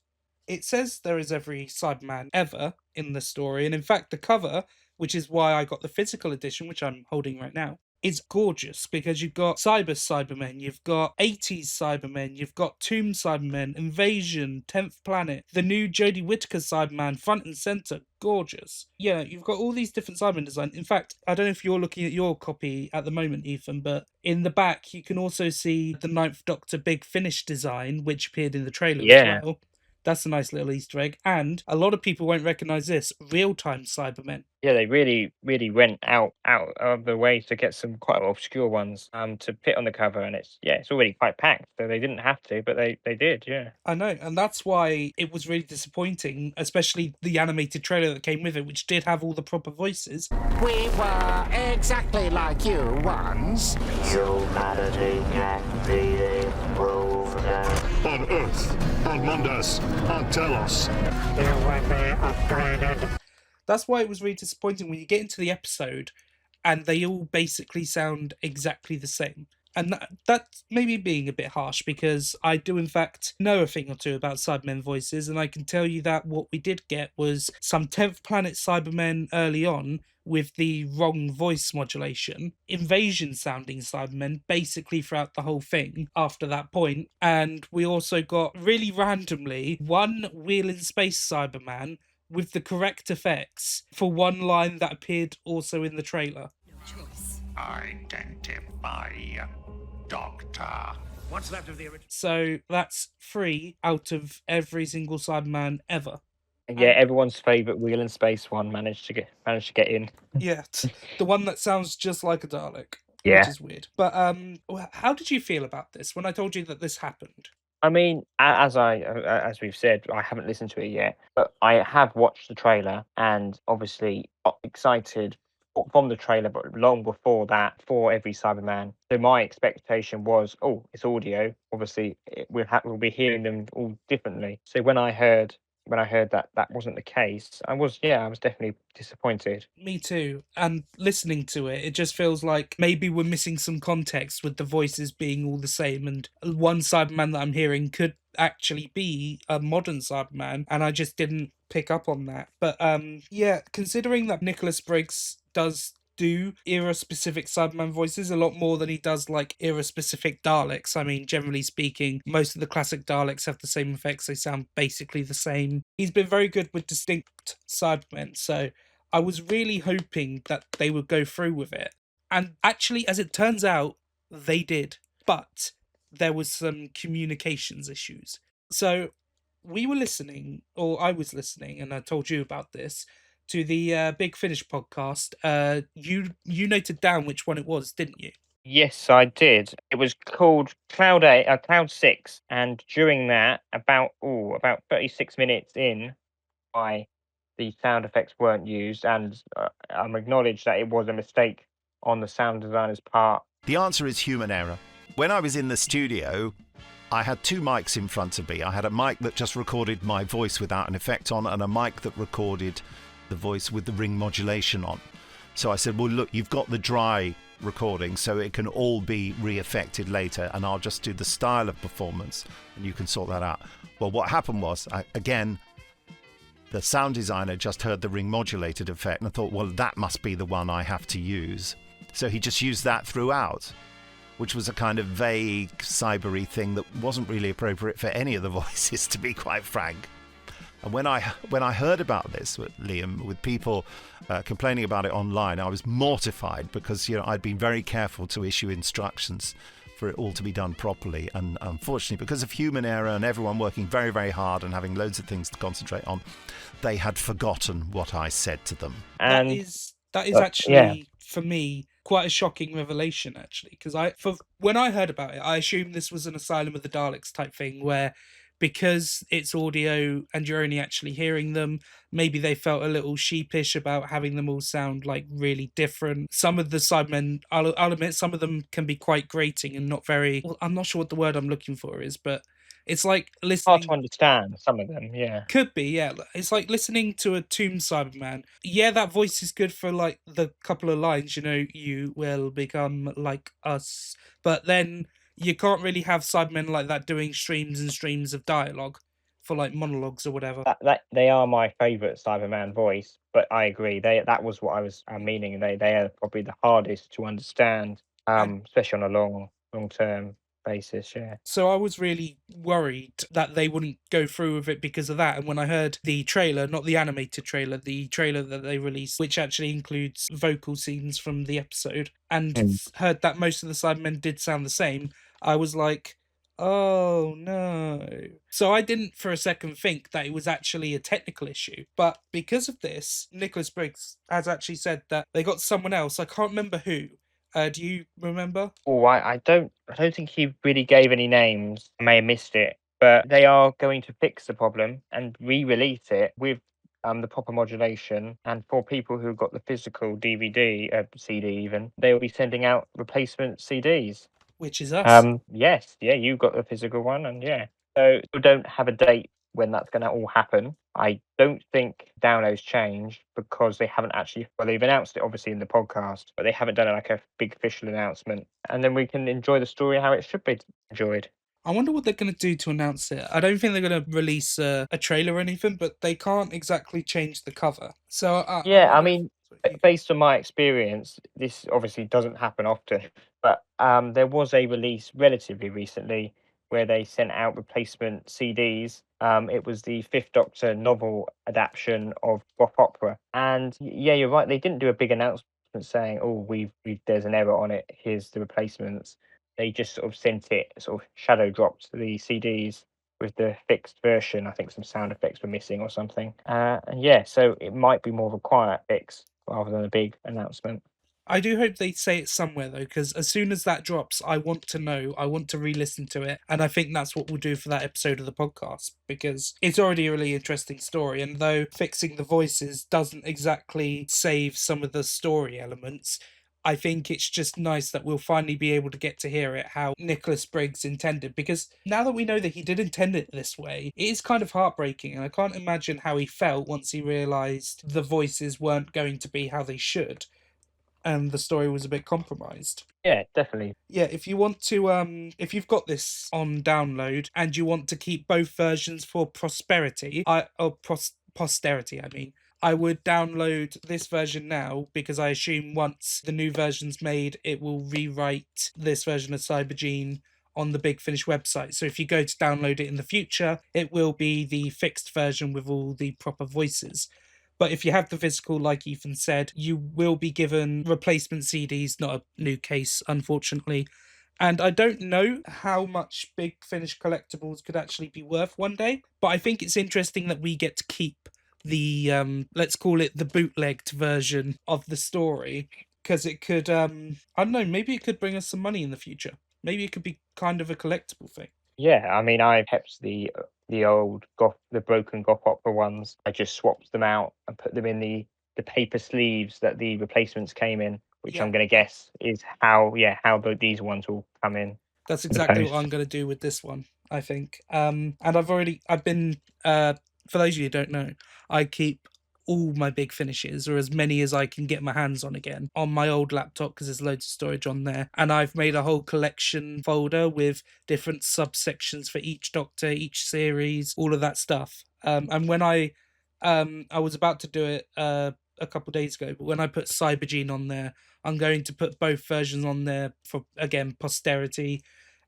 It says there is every Cyberman ever in the story, and in fact the cover, which is why I got the physical edition, which I'm holding right now, is gorgeous because you've got Cybermen, you've got 80s Cybermen, you've got Tomb Cybermen, Invasion, 10th Planet, the new Jodie Whittaker Cyberman, front and centre, gorgeous. Yeah, you've got all these different Cyberman designs. In fact, I don't know if you're looking at your copy at the moment, Ethan, but in the back you can also see the Ninth Doctor Big Finish design, which appeared in the trailer as well. That's a nice little Easter egg. And a lot of people won't recognise this, real-time Cybermen.
Yeah, they really went out of the way to get some quite obscure ones to put on the cover, and it's already quite packed, so they didn't have to, but they did, yeah.
I know, and that's why it was really disappointing, especially the animated trailer that came with it, which did have all the proper voices.
We were exactly like you once. Humanity and the improvement.
On Earth, on Mundus, on Telos.
You will be upgraded.
That's why it was really disappointing when you get into the episode and they all basically sound exactly the same. And that's maybe being a bit harsh, because I do in fact know a thing or two about Cybermen voices, and I can tell you that what we did get was some 10th Planet Cybermen early on with the wrong voice modulation, Invasion sounding Cybermen basically throughout the whole thing after that point, and we also got really randomly one Wheel in Space Cyberman with the correct effects for one line that appeared also in the trailer.
Identify Doctor.
What's left of the original? So that's 3 out of every single Cyberman ever.
Yeah, everyone's favourite Wheel in Space one managed to get in.
Yeah, the one that sounds just like a Dalek. which
Yeah.
is weird. But how did you feel about this when I told you that this happened?
I mean, as we've said, I haven't listened to it yet, but I have watched the trailer and obviously got excited from the trailer, but long before that, for every Cyberman. So my expectation was, oh, it's audio. Obviously, we'll be hearing them all differently. So when I heard that that wasn't the case, I was definitely disappointed.
Me too. And listening to it, it just feels like maybe we're missing some context with the voices being all the same. And one Cyberman that I'm hearing could actually be a modern Cyberman, and I just didn't pick up on that. But yeah, considering that Nicholas Briggs does do era specific Cyberman voices a lot more than he does like era specific Daleks. I mean, generally speaking, most of the classic Daleks have the same effects, they sound basically the same. He's been very good with distinct Cybermen, so I was really hoping that they would go through with it. And actually, as it turns out, they did. But there was some communications issues. So we were listening, or I was listening, and I told you about this, to the Big Finish podcast. You noted down which one it was, didn't you?
Yes, I did. It was called Cloud 6, and during that, about 36 minutes in, I the sound effects weren't used, and I'm acknowledged that it was a mistake on the sound designer's part.
The answer is human error. When I was in the studio, I had two mics in front of me. I had a mic that just recorded my voice without an effect on, and a mic that recorded the voice with the ring modulation on. So I said, well, look, you've got the dry recording, so it can all be re-effected later, and I'll just do the style of performance, and you can sort that out. Well, what happened was, the sound designer just heard the ring modulated effect, and I thought, well, that must be the one I have to use. So he just used that throughout, which was a kind of vague, cybery thing that wasn't really appropriate for any of the voices, to be quite frank. And when I heard about this, Liam, with people complaining about it online, I was mortified because I'd been very careful to issue instructions for it all to be done properly. And unfortunately, because of human error and everyone working very, very hard and having loads of things to concentrate on, they had forgotten what I said to them.
And
that is actually, for me, quite a shocking revelation, actually, because when I heard about it, I assumed this was an Asylum of the Daleks type thing where, because it's audio and you're only actually hearing them, maybe they felt a little sheepish about having them all sound like really different. Some of the Cybermen, I'll admit, some of them can be quite grating and not very, well, I'm not sure what the word I'm looking for is, but it's like listening.
hard to understand some of them, yeah.
Could be, yeah. It's like listening to a Tomb Cyberman. Yeah, that voice is good for like the couple of lines, you will become like us. But then you can't really have Cybermen like that doing streams and streams of dialogue for like monologues or whatever.
That they are my favourite Cyberman voice, but I agree. That was what I was meaning. They are probably the hardest to understand, especially on a long term basis. Yeah.
So I was really worried that they wouldn't go through with it because of that. And when I heard the trailer, not the animated trailer, the trailer that they released, which actually includes vocal scenes from the episode, and heard that most of the Cybermen did sound the same, I was like, oh no. So I didn't for a second think that it was actually a technical issue. But because of this, Nicholas Briggs has actually said that they got someone else. I can't remember who. Do you remember?
Oh, I don't think he really gave any names. I may have missed it, but they are going to fix the problem and re-release it with the proper modulation. And for people who got the physical DVD, CD even, they will be sending out replacement CDs.
Which is us.
Yes, yeah, you got the physical one, and yeah. So we don't have a date when that's going to all happen. I don't think downloads changed because they haven't actually, well, they've announced it obviously in the podcast, but they haven't done like a big official announcement. And then we can enjoy the story how it should be enjoyed.
I wonder what they're going to do to announce it. I don't think they're going to release a trailer or anything, but they can't exactly change the cover. So
yeah, I mean, based on my experience, this obviously doesn't happen often, but there was a release relatively recently where they sent out replacement CDs. It was the Fifth Doctor novel adaptation of Goth Opera, and yeah, you're right. They didn't do a big announcement saying, "Oh, there's an error on it. Here's the replacements." They just sort of sent it, sort of shadow dropped the CDs with the fixed version. I think some sound effects were missing or something. And yeah, so it might be more of a quiet fix rather than a big announcement.
I do hope they say it somewhere though, because as soon as that drops, I want to know, I want to re-listen to it, and I think that's what we'll do for that episode of the podcast, because it's already a really interesting story, and though fixing the voices doesn't exactly save some of the story elements, I think it's just nice that we'll finally be able to get to hear it how Nicholas Briggs intended, because now that we know that he did intend it this way, it is kind of heartbreaking, and I can't imagine how he felt once he realised the voices weren't going to be how they should, and the story was a bit compromised.
Yeah, definitely.
Yeah, if you want to, if you've got this on download and you want to keep both versions for posterity, I mean, I would download this version now, because I assume once the new version's made, it will rewrite this version of Cybergene on the Big Finish website. So if you go to download it in the future, it will be the fixed version with all the proper voices. But if you have the physical, like Ethan said, you will be given replacement CDs, not a new case, unfortunately. And I don't know how much Big Finish collectibles could actually be worth one day, but I think it's interesting that we get to keep the, let's call it the bootlegged version of the story, because it could, I don't know, maybe it could bring us some money in the future. Maybe it could be kind of a collectible thing.
Yeah, I mean, I kept the old the broken goth opera ones. I just swapped them out and put them in the paper sleeves that the replacements came in, which
Yeah.
I'm going to guess is how these ones will come in.
That's exactly what
post.
I'm going to do with this one, I think. And I've been, for those of you who don't know, I keep all my Big Finishes, or as many as I can get my hands on again, on my old laptop, because there's loads of storage on there. And I've made a whole collection folder with different subsections for each Doctor, each series, all of that stuff. And when I was about to do it a couple days ago, but when I put Cybergene on there, I'm going to put both versions on there for, again, posterity.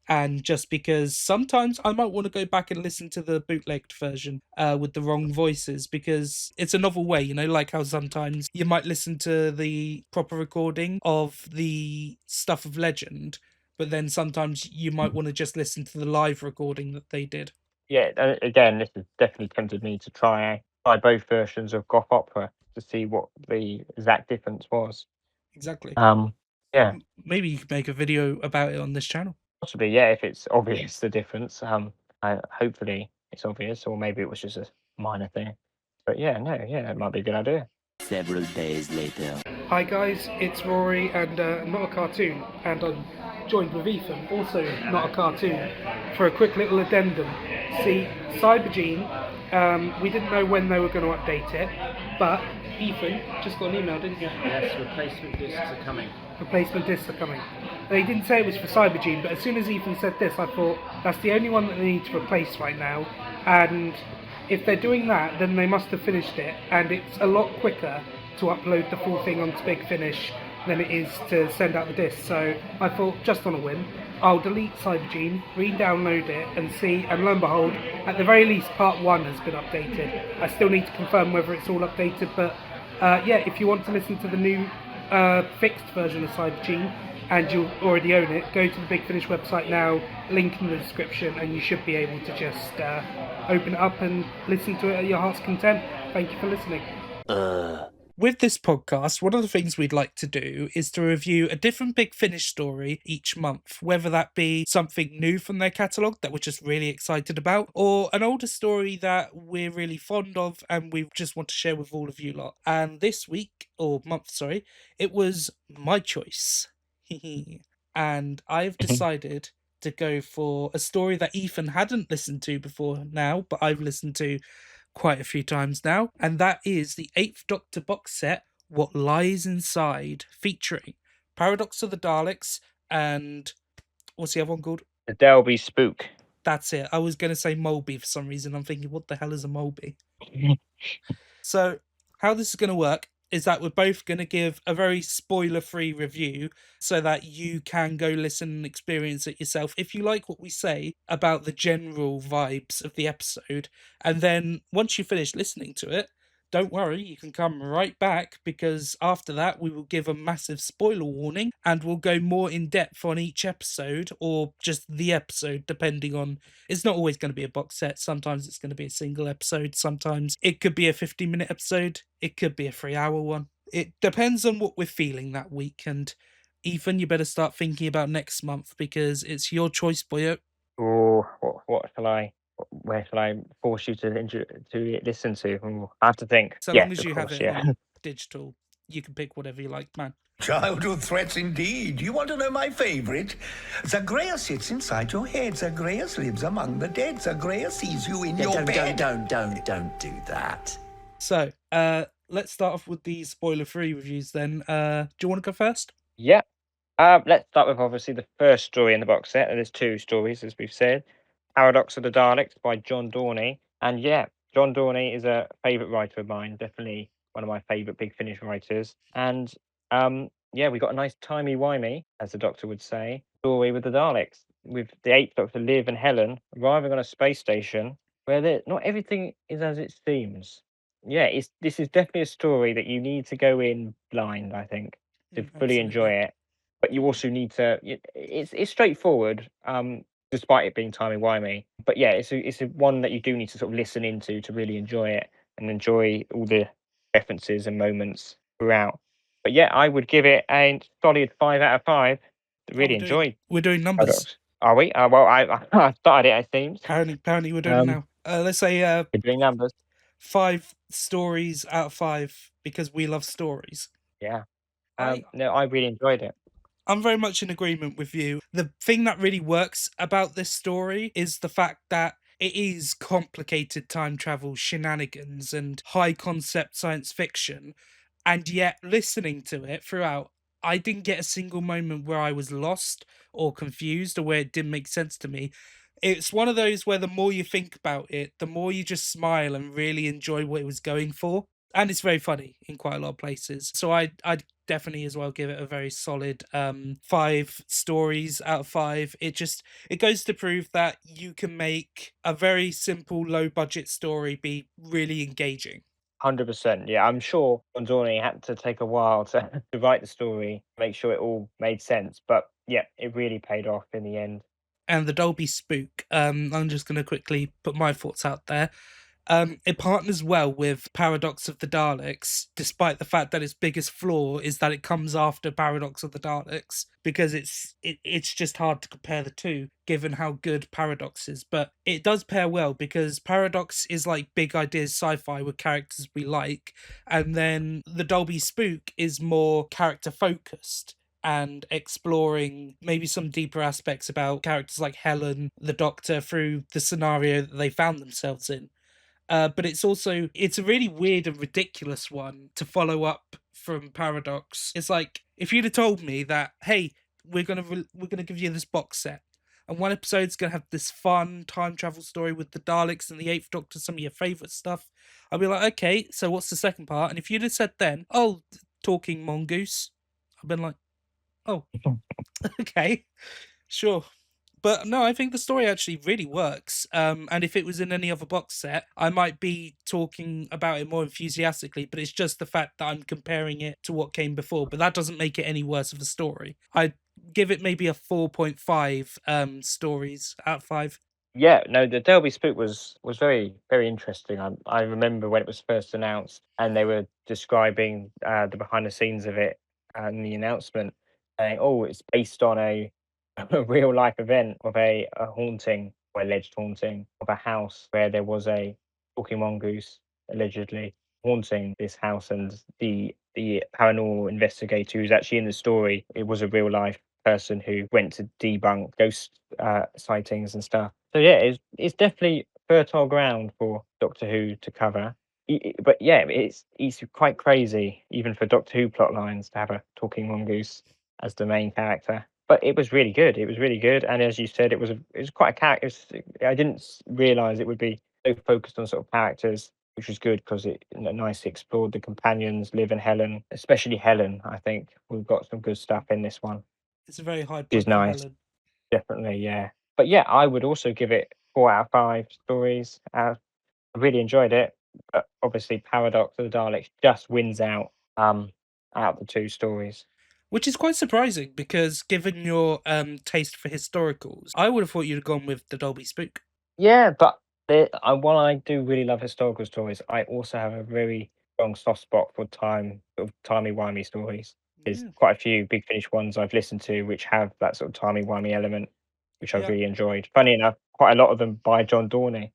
And just because sometimes I might want to go back and listen to the bootlegged version with the wrong voices, because it's a novel way, you know, like how sometimes you might listen to the proper recording of the stuff of legend, but then sometimes you might want to just listen to the live recording that they did.
Yeah, again, this has definitely tempted me to try both versions of goth opera to see what the exact difference was.
Exactly.
Yeah,
Maybe you could make a video about it on this channel.
possibly. Yeah, if it's obvious the difference. Hopefully it's obvious, or maybe it was just a minor thing. But yeah, it might be a good idea.
Several days later.
Hi guys, it's Rory, and not a cartoon, and I'm joined with Ethan, also not a cartoon, for a quick little addendum. See, Cybergene, we didn't know when they were going to update it, but Ethan just got an email, didn't you?
Yes, replacement discs are coming.
Replacement discs are coming. They didn't say it was for Cybergene, but as soon as Ethan said this, I thought that's the only one that they need to replace right now, and if they're doing that, then they must have finished it, and it's a lot quicker to upload the full thing onto Big Finish than it is to send out the disc. So I thought, just on a whim, I'll delete Cybergene, re-download it, and see, and lo and behold, at the very least, part 1 has been updated. I still need to confirm whether it's all updated, but yeah, if you want to listen to the new fixed version of Cybergene, and you already own it, go to the Big Finish website now, link in the description, and you should be able to just open it up and listen to it at your heart's content. Thank you for listening. With this podcast, one of the things we'd like to do is to review a different Big Finish story each month, whether that be something new from their catalogue that we're just really excited about, or an older story that we're really fond of and we just want to share with all of you lot. And this week, or month, sorry, it was my choice. And I've decided to go for a story that Ethan hadn't listened to before now, but I've listened to quite a few times now, and that is the 8th Doctor box set, What Lies Inside, featuring Paradox of the Daleks and what's the other one called?
The Dolby Spook.
That's it. I was going to say Molby for some reason. I'm thinking, what the hell is a Molby? So, how this is going to work is that we're both going to give a very spoiler-free review so that you can go listen and experience it yourself if you like what we say about the general vibes of the episode. And then once you finish listening to it, don't worry, you can come right back, because after that we will give a massive spoiler warning and we'll go more in depth on each episode, or just the episode, depending on, it's not always going to be a box set. Sometimes it's going to be a single episode. Sometimes it could be a 50-minute episode. It could be a 3-hour one. It depends on what we're feeling that week. And Ethan, you better start thinking about next month because it's your choice, boyo.
Or what shall I? Where shall I force you to listen to? Ooh, I have to think.
So long
Yes,
as
of
you have
course,
it
yeah.
on digital, you can pick whatever you like, man.
Childhood threats indeed. You want to know my favourite? Zagreus sits inside your head. Zagreus lives among the dead. Zagreus sees you in your bed.
Don't do that.
So, let's start off with the spoiler-free reviews then. Do you want to go first?
Yeah. Let's start with obviously the first story in the box set. There's two stories, as we've said. Paradox of the Daleks by John Dorney. And yeah, John Dorney is a favourite writer of mine, definitely one of my favourite Big Finish writers. And yeah, we got a nice timey-wimey, as the Doctor would say, story with the Daleks, with the Eighth Doctor, Liv and Helen, arriving on a space station where not everything is as it seems. Yeah, this is definitely a story that you need to go in blind, I think, to fully enjoy it. But you also need to. It's straightforward, despite it being timey-wimey. But yeah, it's a one that you do need to sort of listen into to really enjoy it and enjoy all the references and moments throughout. But yeah, I would give it a solid 5 out of 5. Really enjoyed.
We're doing numbers.
Paradox. Are we? Well, I started it, it seems.
Apparently we're doing it now. Let's say
we're doing numbers.
5 stories out of 5 because we love stories.
Yeah. No, I really enjoyed it.
I'm very much in agreement with you. The thing that really works about this story is the fact that it is complicated time travel shenanigans and high concept science fiction. And yet, listening to it throughout, I didn't get a single moment where I was lost or confused or where it didn't make sense to me. It's one of those where the more you think about it, the more you just smile and really enjoy what it was going for. And it's very funny in quite a lot of places. So I'd definitely as well give it a very solid 5 stories out of 5. It goes to prove that you can make a very simple, low budget story be really engaging.
100%. Yeah, I'm sure John Dorney had to take a while to write the story, make sure it all made sense. But yeah, it really paid off in the end.
And the Dolby Spook, I'm just going to quickly put my thoughts out there. It partners well with Paradox of the Daleks, despite the fact that its biggest flaw is that it comes after Paradox of the Daleks, because it's just hard to compare the two, given how good Paradox is. But it does pair well, because Paradox is like big ideas sci-fi with characters we like, and then the Dolby Spook is more character-focused and exploring maybe some deeper aspects about characters like Helen, the Doctor, through the scenario that they found themselves in. But it's a really weird and ridiculous one to follow up from Paradox. It's like, if you'd have told me that, hey, we're gonna give you this box set, and one episode's gonna have this fun time travel story with the Daleks and the Eighth Doctor, some of your favourite stuff, I'd be like, okay, so what's the second part? And if you'd have said then, oh, talking mongoose, I've been like, oh, okay, sure. But no, I think the story actually really works. And if it was in any other box set, I might be talking about it more enthusiastically, but it's just the fact that I'm comparing it to what came before. But that doesn't make it any worse of a story. I'd give it maybe a 4.5 stories out of 5.
Yeah, no, the Dolby Spook was very, very interesting. I remember when it was first announced and they were describing the behind the scenes of it and the announcement, saying, oh, it's based on a real life event of a haunting or alleged haunting of a house where there was a talking mongoose allegedly haunting this house, and the paranormal investigator who's actually in the story, it was a real life person who went to debunk ghost sightings and stuff. So yeah, it's definitely fertile ground for Doctor Who to cover. But yeah, it's quite crazy even for Doctor Who plot lines to have a talking mongoose as the main character. But it was really good. It was really good, and as you said, it was quite a character. I didn't realize it would be so focused on sort of characters, which was good because it nicely explored the companions, Liv and Helen, especially Helen. I think we've got some good stuff in this one.
It's a very high point
Which is nice.
Helen.
Definitely, yeah. But yeah, I would also give it 4 out of 5 stories. I really enjoyed it, but obviously Paradox of the Daleks just wins out of the 2 stories.
Which is quite surprising, because given your taste for historicals, I would have thought you'd have gone with the Dolby Spook.
Yeah, but while I do really love historical stories, I also have a very strong soft spot for sort of timey-wimey stories. There's
Yeah.
quite a few Big Finish ones I've listened to which have that sort of timey-wimey element, which I've
Yeah.
really enjoyed. Funny enough, quite a lot of them by John Dorney.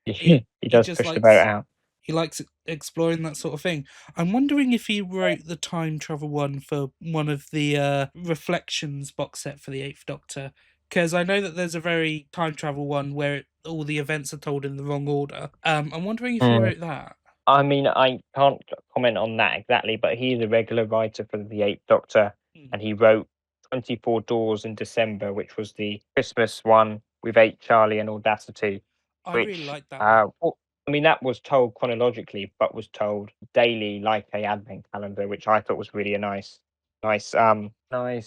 He
He
he
does
just
push the boat
likes
out.
he likes exploring that sort of thing. I'm wondering if he wrote the time travel one for one of the Reflections box set for the Eighth Doctor, because I know that there's a very time travel one where all the events are told in the wrong order. I'm wondering if he
Mm.
wrote that.
I mean, I can't comment on that exactly, but he's a regular writer for the Eighth Doctor, and he wrote 24 Doors in December, which was the Christmas one with 8 Charlie and Audacity,
I really
which,
like that one.
I mean, that was told chronologically, but was told daily like a advent calendar, which I thought was really a nice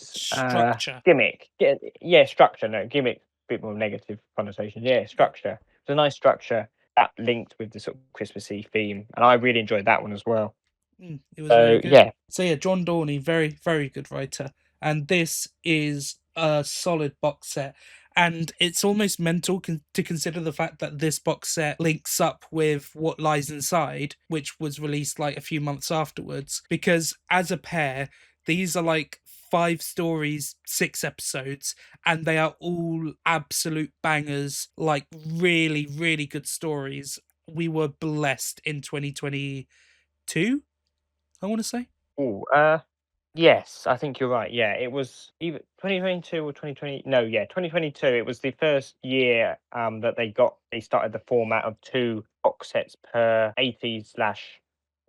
Structure.
gimmick. Yeah, structure. No, gimmick, bit more negative connotation. Yeah, structure. It's a nice structure that linked with the sort of Christmassy theme, and I really enjoyed that one as well.
It was very good.
Yeah,
So yeah, John Dorney, very, very good writer. And this is a solid box set. And it's almost mental to consider the fact that this box set links up with What Lies Inside, which was released like a few months afterwards. Because as a pair, these are like 5 stories, 6 episodes, and they are all absolute bangers, like really, really good stories. We were blessed in 2022, I want to say.
oh, yes, I think you're right. Yeah, it was either 2022 or 2020. No, yeah, 2022. It was the first year that they started the format of 2 box sets per 80s slash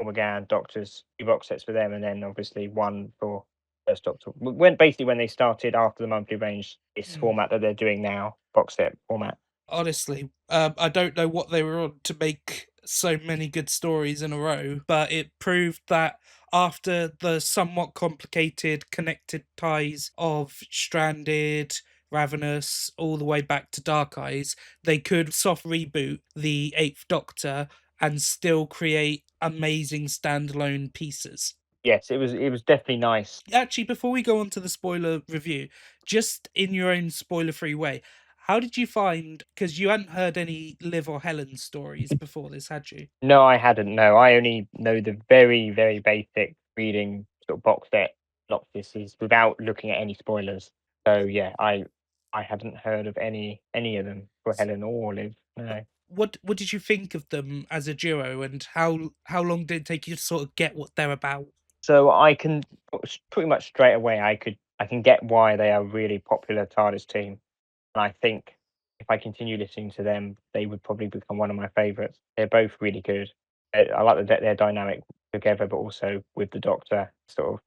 Again Doctors, 2 box sets for them, and then obviously one for First Doctor. When basically when they started after the monthly range, this format that they're doing now, box set format.
Honestly, I don't know what they were on to make so many good stories in a row, but it proved that after the somewhat complicated connected ties of Stranded, Ravenous, all the way back to Dark Eyes, they could soft reboot the Eighth Doctor and still create amazing standalone pieces.
Yes, it was definitely nice.
Actually, before we go on to the spoiler review, just in your own spoiler-free way, how did you find, because you hadn't heard any Liv or Helen stories before this, had you?
No, I hadn't. No, I only know the very, very basic reading sort of box set synopsises without looking at any spoilers. So yeah, I hadn't heard of any of them for Helen or Liv. No.
What did you think of them as a duo, and how long did it take you to sort of get what they're about?
So I can pretty much straight away I can get why they are a really popular TARDIS team, and I think if I continue listening to them, they would probably become one of my favourites. They're both really good. I like their dynamic together, but also with the Doctor, sort of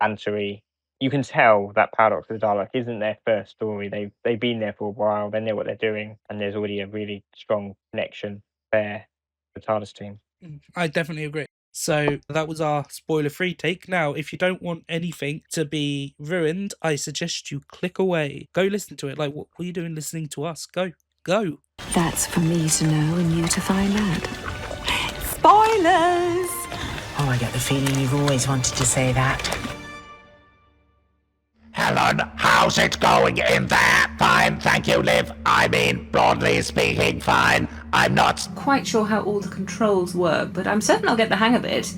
bantery. You can tell that Paradox of the Dalek isn't their first story. They've been there for a while. They know what they're doing, and there's already a really strong connection there. The TARDIS team.
I definitely agree. So that was our spoiler-free take. Now, if you don't want anything to be ruined, I suggest you click away. Go listen to it. Like, what are you doing listening to us? Go.
That's for me to know and you to find out. Spoilers!
Oh, I get the feeling you've always wanted to say that.
Helen, how's it going in there? Fine, thank you, Liv. I mean, broadly speaking, fine. I'm not
quite sure how all the controls work, but I'm certain I'll get the hang of it.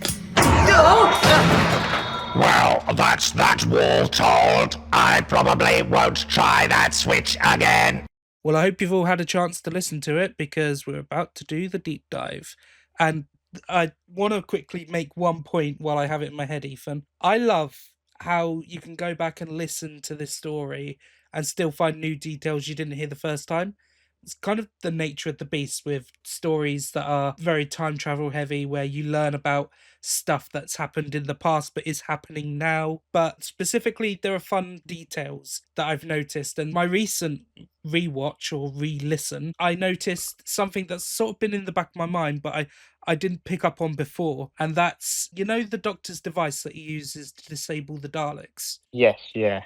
Well, that's that wall told. I probably won't try that switch again.
Well, I hope you've all had a chance to listen to it, because we're about to do the deep dive. And I want to quickly make one point while I have it in my head, Ethan. I love how you can go back and listen to this story and still find new details you didn't hear the first time. It's kind of the nature of the beast with stories that are very time travel heavy, where you learn about stuff that's happened in the past but is happening now. But specifically, there are fun details that I've noticed. And my recent rewatch or re-listen, I noticed something that's sort of been in the back of my mind, but I didn't pick up on before. And that's, the Doctor's device that he uses to disable the Daleks.
Yes, yeah.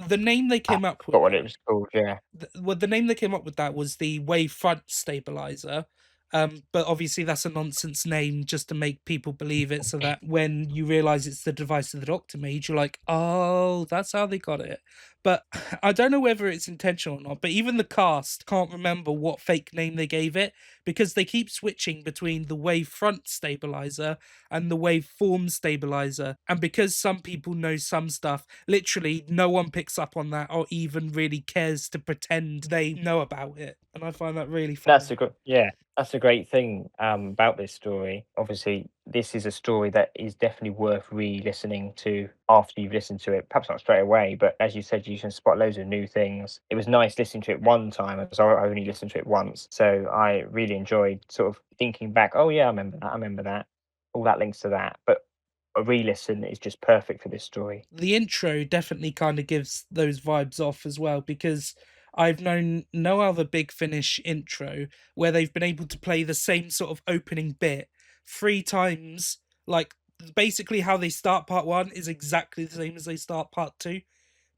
The name they came up with...
Got what it was called, yeah.
The name they came up with that was the Wave Front Stabilizer. But obviously that's a nonsense name just to make people believe it, so that when you realise it's the device that the Doctor made, you're like, oh, that's how they got it. But I don't know whether it's intentional or not, but even the cast can't remember what fake name they gave it, because they keep switching between the wave front stabilizer and the wave form stabilizer. And because some people know some stuff, literally no one picks up on that or even really cares to pretend they know about it. And I find that really funny.
That's a great thing about this story. Obviously, this is a story that is definitely worth re-listening to after you've listened to it. Perhaps not straight away, but as you said, you can spot loads of new things. It was nice listening to it one time, as I only listened to it once. So I really enjoyed sort of thinking back, oh yeah, I remember that. All that links to that. But a re-listen is just perfect for this story.
The intro definitely kind of gives those vibes off as well, because I've known no other Big Finish intro where they've been able to play the same sort of opening bit 3 times. Like, basically how they start part 1 is exactly the same as they start part 2,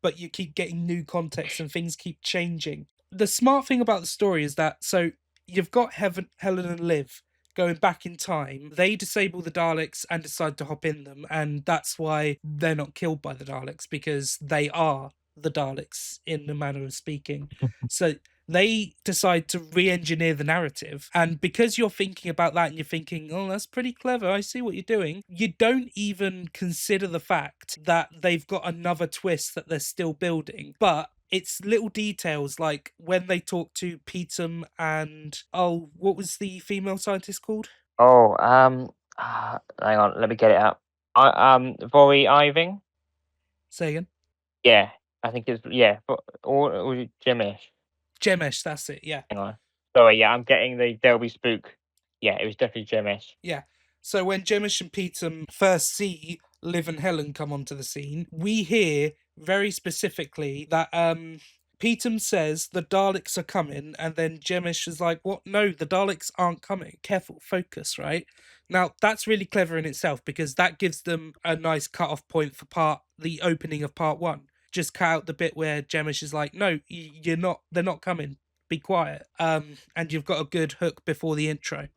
but you keep getting new context and things keep changing. The smart thing about the story is that, so you've got Helen and Liv going back in time. They disable the Daleks and decide to hop in them, and that's why they're not killed by the Daleks, because they are the Daleks, in the manner of speaking. So they decide to re-engineer the narrative, and because you're thinking about that and you're thinking, oh, that's pretty clever, I see what you're doing, you don't even consider the fact that they've got another twist that they're still building. But it's little details, like when they talk to Petum and, oh, what was the female scientist called?
Oh, hang on, let me get it up. Vori Iving?
Say again?
Yeah, I think it's, or Jemish.
Jemesh, that's it, yeah.
Hang on. Sorry, yeah, I'm getting the Dolby Spook. Yeah, it was definitely Jemish.
Yeah. So when Jemish and Petum first see Liv and Helen come onto the scene, we hear very specifically that Petum says the Daleks are coming, and then Jemish is like, what? No, the Daleks aren't coming. Careful, focus, right? Now, that's really clever in itself, because that gives them a nice cut-off point for the opening of part 1. Just cut out the bit where Jemish is like, no, they're not coming. Be quiet. And you've got a good hook before the intro.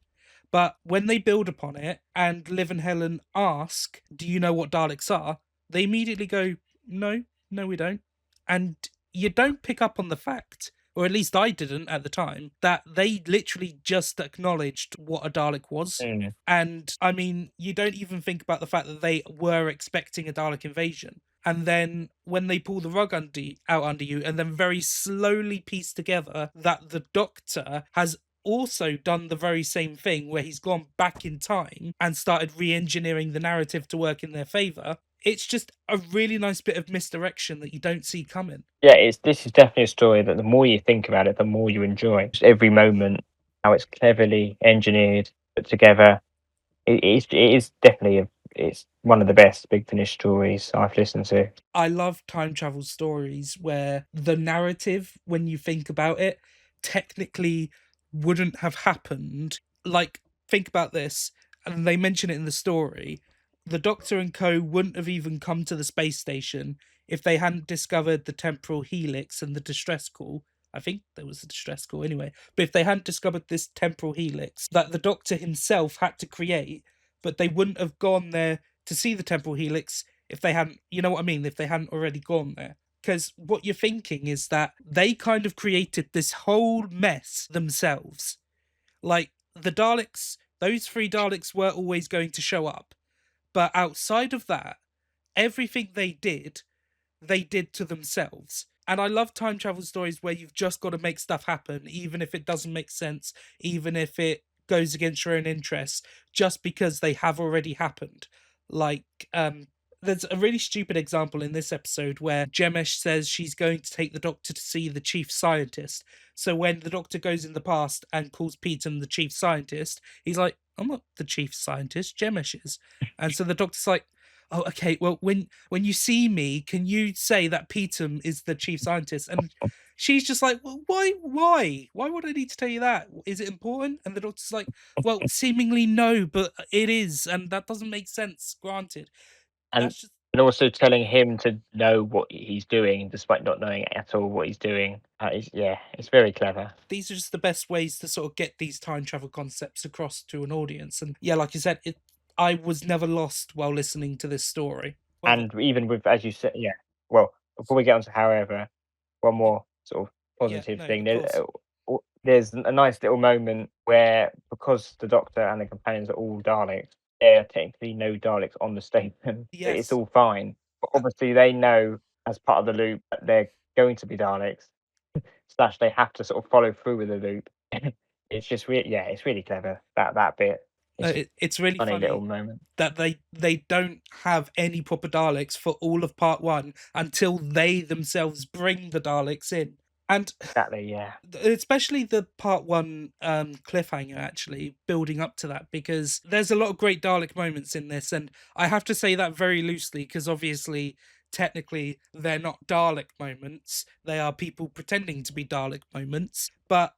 But when they build upon it and Liv and Helen ask, do you know what Daleks are? They immediately go, no, we don't. And you don't pick up on the fact, or at least I didn't at the time, that they literally just acknowledged what a Dalek was. And I mean, you don't even think about the fact that they were expecting a Dalek invasion. And then when they pull the rug out under you and then very slowly piece together that the Doctor has also done the very same thing, where he's gone back in time and started re-engineering the narrative to work in their favour. It's just a really nice bit of misdirection that you don't see coming.
Yeah, this is definitely a story that the more you think about it, the more you enjoy. Just every moment, how it's cleverly engineered, put together. It is definitely it's one of the best Big Finish stories I've listened to.
I love time travel stories where the narrative, when you think about it, technically wouldn't have happened. Like, think about this, and they mention it in the story. The Doctor and co wouldn't have even come to the space station if they hadn't discovered the temporal helix and the distress call. I think there was a distress call anyway. But if they hadn't discovered this temporal helix that the Doctor himself had to create, but they wouldn't have gone there to see the temporal helix if they hadn't, you know what I mean, if they hadn't already gone there. Because what you're thinking is that they kind of created this whole mess themselves. Like, the Daleks, those 3 Daleks were always going to show up. But outside of that, everything they did to themselves. And I love time travel stories where you've just got to make stuff happen, even if it doesn't make sense, even if it goes against your own interests, just because they have already happened. Like, there's a really stupid example in this episode where Jemish says she's going to take the Doctor to see the chief scientist. So when the Doctor goes in the past and calls Petum the chief scientist, he's like, I'm not the chief scientist, Jemish is. And so the Doctor's like, oh, okay, well, when you see me, can you say that Petum is the chief scientist? And she's just like, well, why? Why would I need to tell you that? Is it important? And the Doctor's like, well, seemingly no, but it is, and that doesn't make sense, granted.
And also telling him to know what he's doing, despite not knowing at all what he's doing. It's very clever.
These are just the best ways to sort of get these time travel concepts across to an audience. And yeah, like you said, I was never lost while listening to this story.
And even with, as you said, well, before we get on to however, one more sort of positive thing. there's a nice little moment where, because the Doctor and the companions are all Daleks, there are technically no Daleks on the station. It's
Yes.
all fine. But obviously, they know as part of the loop that they're going to be Daleks. Slash, they have to sort of follow through with the loop. It's just really, yeah, it's really clever, that bit.
It's really
funny little
funny
moment.
that they don't have any proper Daleks for all of part 1 until they themselves bring the Daleks in. And
Exactly, yeah.
especially the part 1 cliffhanger, actually building up to that, because there's a lot of great Dalek moments in this, and I have to say that very loosely because obviously technically they're not Dalek moments, they are people pretending to be Dalek moments, but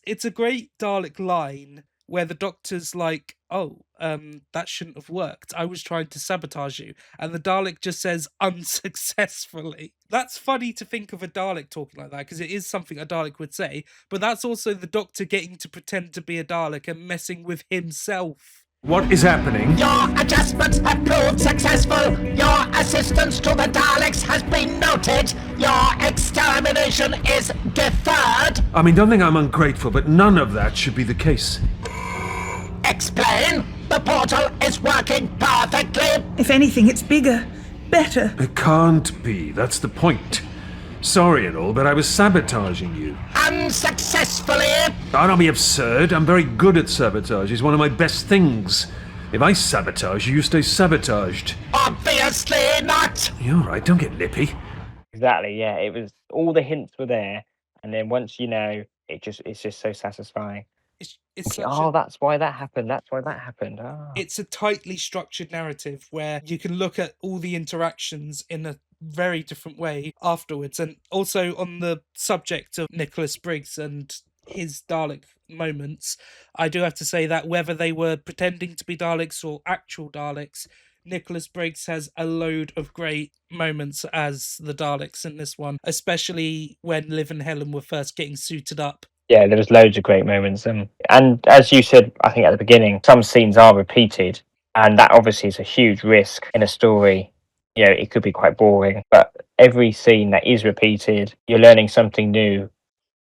it's a great Dalek line where the Doctor's like, oh, that shouldn't have worked. I was trying to sabotage you. And the Dalek just says, unsuccessfully. That's funny to think of a Dalek talking like that, because it is something a Dalek would say, but that's also the Doctor getting to pretend to be a Dalek and messing with himself.
What is happening?
Your adjustments have proved successful. Your assistance to the Daleks has been noted. Your extermination is deferred.
I mean, don't think I'm ungrateful, but none of that should be the case.
Explain. The portal is working perfectly.
If anything, it's bigger, better.
It can't be. That's the point. Sorry and all, but I was sabotaging you.
Unsuccessfully.
Oh, don't be absurd. I'm very good at sabotage. It's one of my best things. If I sabotage you, you stay sabotaged.
Obviously not.
You're right, don't get nippy.
Exactly, yeah. It was, all the hints were there, and then once you know, it's just so satisfying.
It's such
that's why that happened. That's why that happened. Oh.
It's a tightly structured narrative where you can look at all the interactions in a very different way afterwards. And also on the subject of Nicholas Briggs and his Dalek moments, I do have to say that whether they were pretending to be Daleks or actual Daleks, Nicholas Briggs has a load of great moments as the Daleks in this one, especially when Liv and Helen were first getting suited up.
Yeah, there was loads of great moments. And as you said, I think at the beginning, some scenes are repeated. And that obviously is a huge risk in a story. You know, it could be quite boring. But every scene that is repeated, you're learning something new.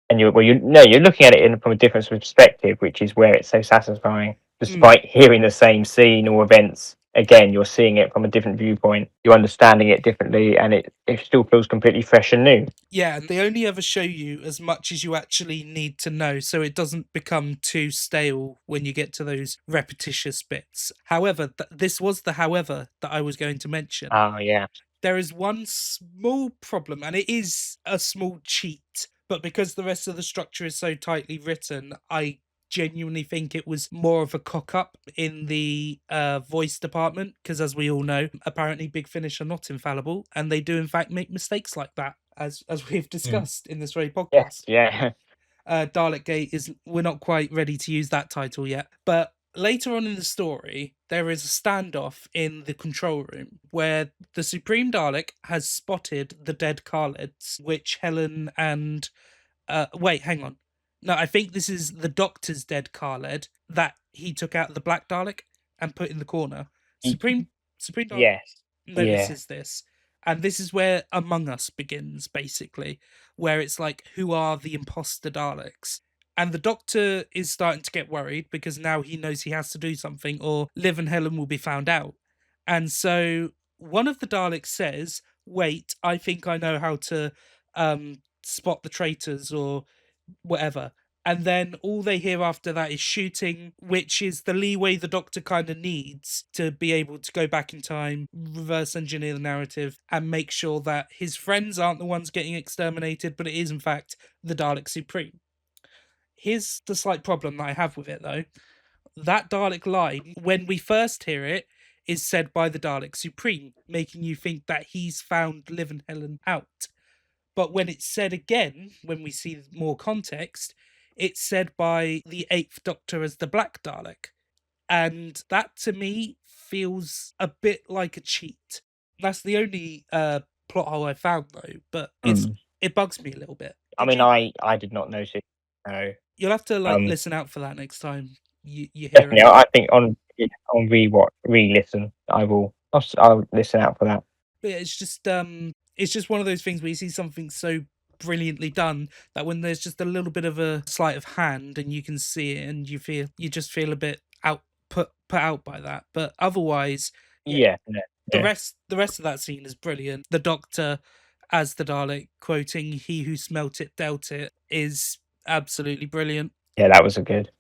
And you're looking at it from a different perspective, which is where it's so satisfying. Despite hearing the same scene or events, again, you're seeing it from a different viewpoint. You're understanding it differently, and it still feels completely fresh and new.
Yeah, they only ever show you as much as you actually need to know, so it doesn't become too stale when you get to those repetitious bits. However, this was the however that I was going to mention.
Oh, yeah.
There is one small problem, and it is a small cheat, but because the rest of the structure is so tightly written, I genuinely think it was more of a cock-up in the voice department, because as we all know, apparently Big Finish are not infallible, and they do in fact make mistakes like that, as we've discussed in this very podcast.
Yeah.
Dalekgate is, we're not quite ready to use that title yet, but later on in the story, there is a standoff in the control room where the Supreme Dalek has spotted the dead Khaleds, which Helen and... wait, hang on. No, I think this is the Doctor's dead Khaled that he took out the Black Dalek and put in the corner. Supreme Dalek
Yes.
notices this. And this is where Among Us begins, basically, where it's like, who are the imposter Daleks? And the Doctor is starting to get worried because now he knows he has to do something or Liv and Helen will be found out. And so one of the Daleks says, wait, I think I know how to spot the traitors or whatever. And then all they hear after that is shooting, which is the leeway the Doctor kind of needs to be able to go back in time, reverse engineer the narrative, and make sure that his friends aren't the ones getting exterminated, but it is in fact the Dalek Supreme. Here's the slight problem that I have with it, though. That Dalek line, when we first hear it, is said by the Dalek Supreme, making you think that he's found Liv and Helen out. But when it's said again, when we see more context, it's said by the 8th Doctor as the Black Dalek. And that, to me, feels a bit like a cheat. That's the only plot hole I found, though, but it bugs me a little bit.
I did not notice. No.
You'll have to listen out for that next time you hear it.
I think on re-listen, I'll listen out for that.
But yeah, it's just one of those things where you see something so brilliantly done that when there's just a little bit of a sleight of hand and you can see it and you just feel a bit put out by that. But otherwise,
Yeah.
the rest of that scene is brilliant. The Doctor as the Dalek quoting "He who smelt it dealt it" is absolutely brilliant.
Yeah, that was a good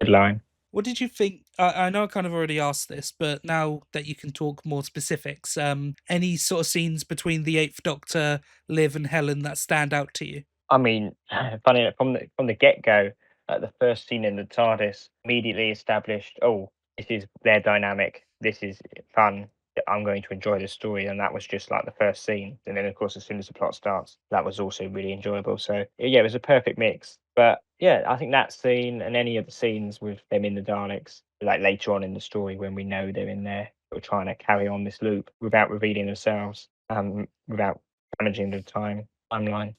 line.
What did you think? I know I kind of already asked this, but now that you can talk more specifics, any sort of scenes between the Eighth Doctor, Liv, and Helen that stand out to you?
I mean, funny enough, from the get go, the first scene in the TARDIS immediately established, oh, this is their dynamic. This is fun. I'm going to enjoy this story, and that was just like the first scene. And then, of course, as soon as the plot starts, that was also really enjoyable. So yeah, it was a perfect mix. But yeah, I think that scene and any of the scenes with them in the Daleks, like later on in the story when we know they're in there, we're trying to carry on this loop without revealing themselves, without damaging the timeline.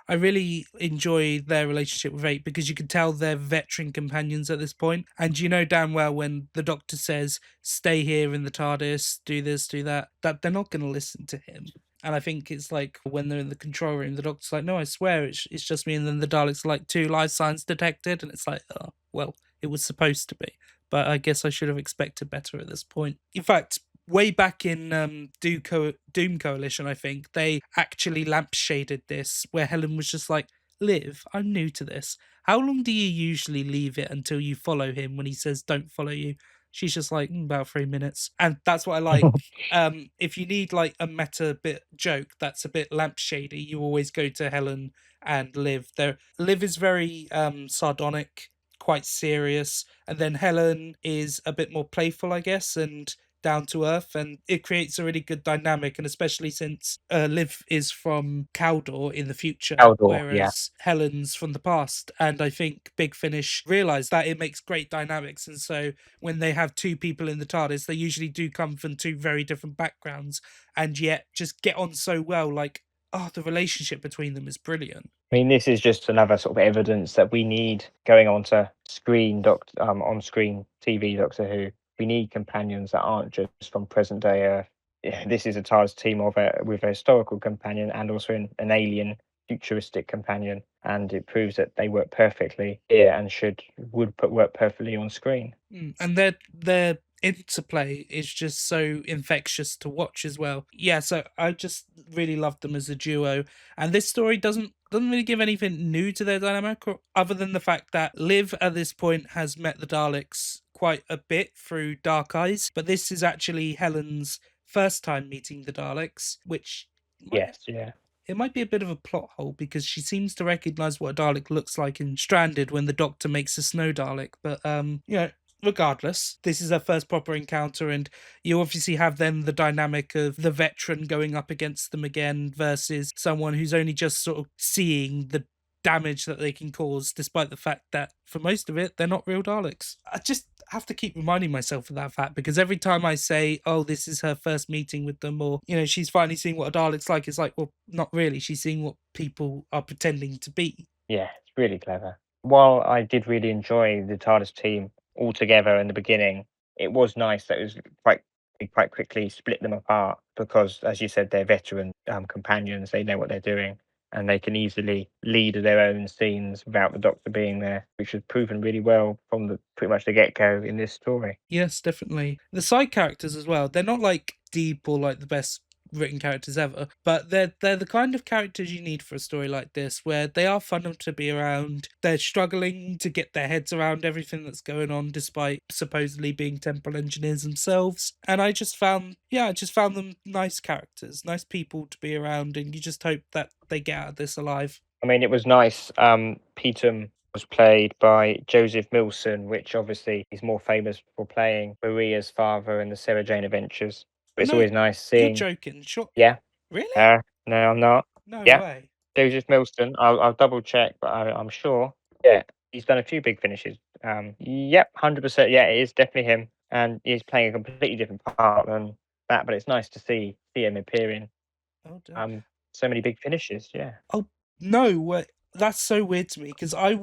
I really enjoy their relationship with 8 because you can tell they're veteran companions at this point. And you know damn well when the Doctor says, stay here in the TARDIS, do this, do that, that they're not going to listen to him. And I think it's like when they're in the control room, the Doctor's like, no, I swear it's just me. And then the Daleks are like, 2 life signs detected. And it's like, oh, well, it was supposed to be. But I guess I should have expected better at this point. In fact, way back in Doom Coalition, I think, they actually lampshaded this, where Helen was just like, Liv, I'm new to this. How long do you usually leave it until you follow him when he says don't follow you? She's just like, about 3 minutes. And that's what I like. If you need like a meta bit joke that's a bit lampshady, you always go to Helen and Liv. Liv is very sardonic, quite serious. And then Helen is a bit more playful, I guess, and down to earth, and it creates a really good dynamic. And especially since Liv is from Caldor in the future, whereas Helen's from the past. And I think Big Finish realised that it makes great dynamics. And so when they have 2 people in the TARDIS, they usually do come from 2 very different backgrounds, and yet just get on so well. Like, oh, the relationship between them is brilliant.
I mean, this is just another sort of evidence that we need going on to screen on-screen TV Doctor Who. We need companions that aren't just from present day Earth. This is a TARDIS team with a historical companion and also an alien futuristic companion, and it proves that they work perfectly here and would work perfectly on screen.
And their interplay is just so infectious to watch as well. Yeah, so I just really loved them as a duo, and this story doesn't really give anything new to their dynamic, other than the fact that Liv at this point has met the Daleks quite a bit through Dark Eyes, but this is actually Helen's first time meeting the Daleks, which it might be a bit of a plot hole because she seems to recognize what a Dalek looks like in Stranded when the Doctor makes a snow Dalek. But regardless, this is her first proper encounter, and you obviously have then the dynamic of the veteran going up against them again versus someone who's only just sort of seeing the damage that they can cause, despite the fact that for most of it they're not real Daleks. I just have to keep reminding myself of that fact, because every time I say, oh, this is her first meeting with them, or she's finally seeing what a Dalek's like, it's like, well, not really. She's seeing what people are pretending to be.
Yeah, it's really clever. While I did really enjoy the TARDIS team all together in the beginning, it was nice that it was quite quickly split them apart, because, as you said, they're veteran companions. They know what they're doing, and they can easily lead their own scenes without the Doctor being there, which has proven really well from pretty much the get-go in this story.
Yes, definitely. The side characters as well, they're not like deep or like the best written characters ever, but they're the kind of characters you need for a story like this, where they are fun to be around. They're struggling to get their heads around everything that's going on, despite supposedly being temporal engineers themselves. And I just found them nice characters, nice people to be around, and you just hope that they get out of this alive.
I mean, it was nice. Petum was played by Joseph Milson, which obviously he's more famous for playing Maria's father in the Sarah Jane Adventures. But it's always nice seeing.
You're joking, sure?
Yeah.
Really?
No, I'm not.
No way.
Joseph Milson. I'll double check, but I'm sure. Yeah, he's done a few big finishes. Yep, 100%. Yeah, it is definitely him, and he's playing a completely different part than that. But it's nice to see him appearing.
Oh, damn.
So many big finishes. Yeah.
Oh no, that's so weird to me, because I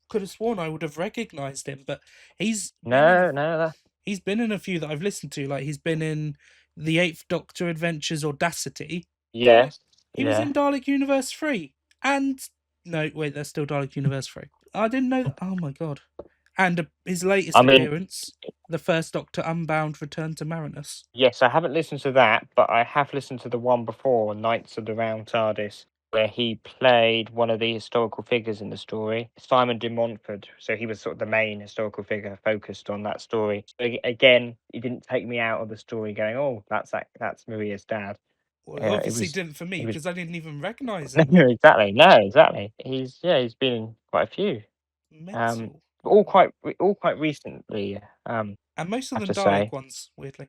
could have sworn I would have recognized him, but he's he's been in a few that I've listened to. Like, he's been in the 8th Doctor Adventures Audacity.
Yes.
He was in Dalek Universe 3. And no, wait, that's still Dalek Universe 3. I didn't know. Oh my god! And his latest appearance, the First Doctor Unbound Return to Marinus.
Yes, I haven't listened to that, but I have listened to the one before, Knights of the Round TARDIS, where he played one of the historical figures in the story, Simon de Montfort. So he was sort of the main historical figure focused on that story. So again, he didn't take me out of the story going, "Oh, that's Maria's dad."
Well, obviously didn't for me because I didn't even recognise him.
No, exactly. No, exactly. He's been in quite a few.
Mental.
All quite recently.
And most of
have
them
to
Dalek
say.
ones, weirdly.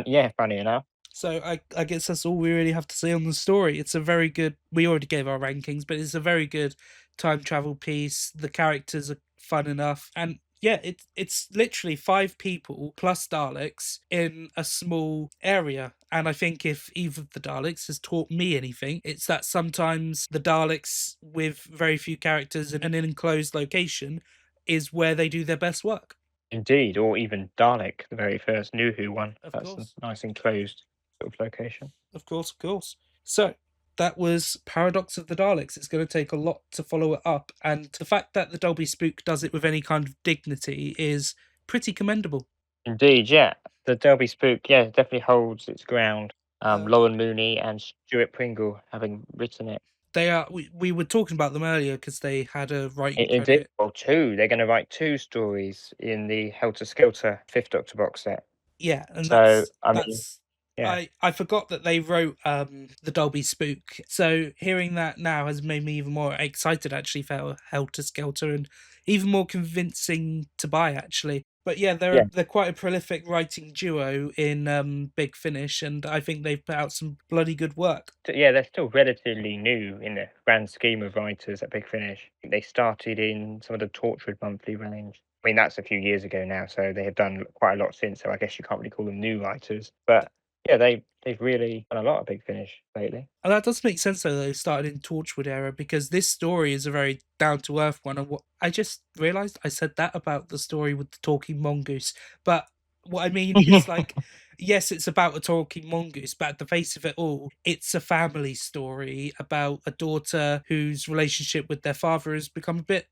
Yeah, funny enough.
So I guess that's all we really have to say on the story. It's a very good. We already gave our rankings, but it's a very good time travel piece. The characters are fun enough, and yeah, it's literally 5 people plus Daleks in a small area. And I think if either of the Daleks has taught me anything, it's that sometimes the Daleks with very few characters in an enclosed location is where they do their best work.
Indeed, or even Dalek, the very first New Who one.
Of
That's
course.
a nice enclosed sort of location.
Of course, of course. So that was Paradox of the Daleks. It's going to take a lot to follow it up, and the fact that the Dolby Spook does it with any kind of dignity is pretty commendable.
Indeed, yeah. The Dolby Spook, yeah, definitely holds its ground. Lauren Mooney and Stuart Pringle having written it.
They are. We were talking about them earlier because they had a writing
Indeed,
credit.
well, 2. They're going to write 2 stories in the Helter Skelter 5th Doctor box set.
Yeah, and
so
that's.
Yeah.
I forgot that they wrote the Dolby Spook. So hearing that now has made me even more excited actually for Helter Skelter and even more convincing to buy actually. But yeah, they're quite a prolific writing duo in Big Finish, and I think they've put out some bloody good work.
Yeah, they're still relatively new in the grand scheme of writers at Big Finish. They started in some of the Torchwood monthly range. I mean, that's a few years ago now, so they have done quite a lot since, so I guess you can't really call them new writers. But yeah, they've really done a lot of Big Finish lately.
And that does make sense though, they started in Torchwood era, because this story is a very down-to-earth one. And what I just realised I said that about the story with the talking mongoose. But what I mean is like, yes, it's about a talking mongoose, but at the face of it all, it's a family story about a daughter whose relationship with their father has become a bit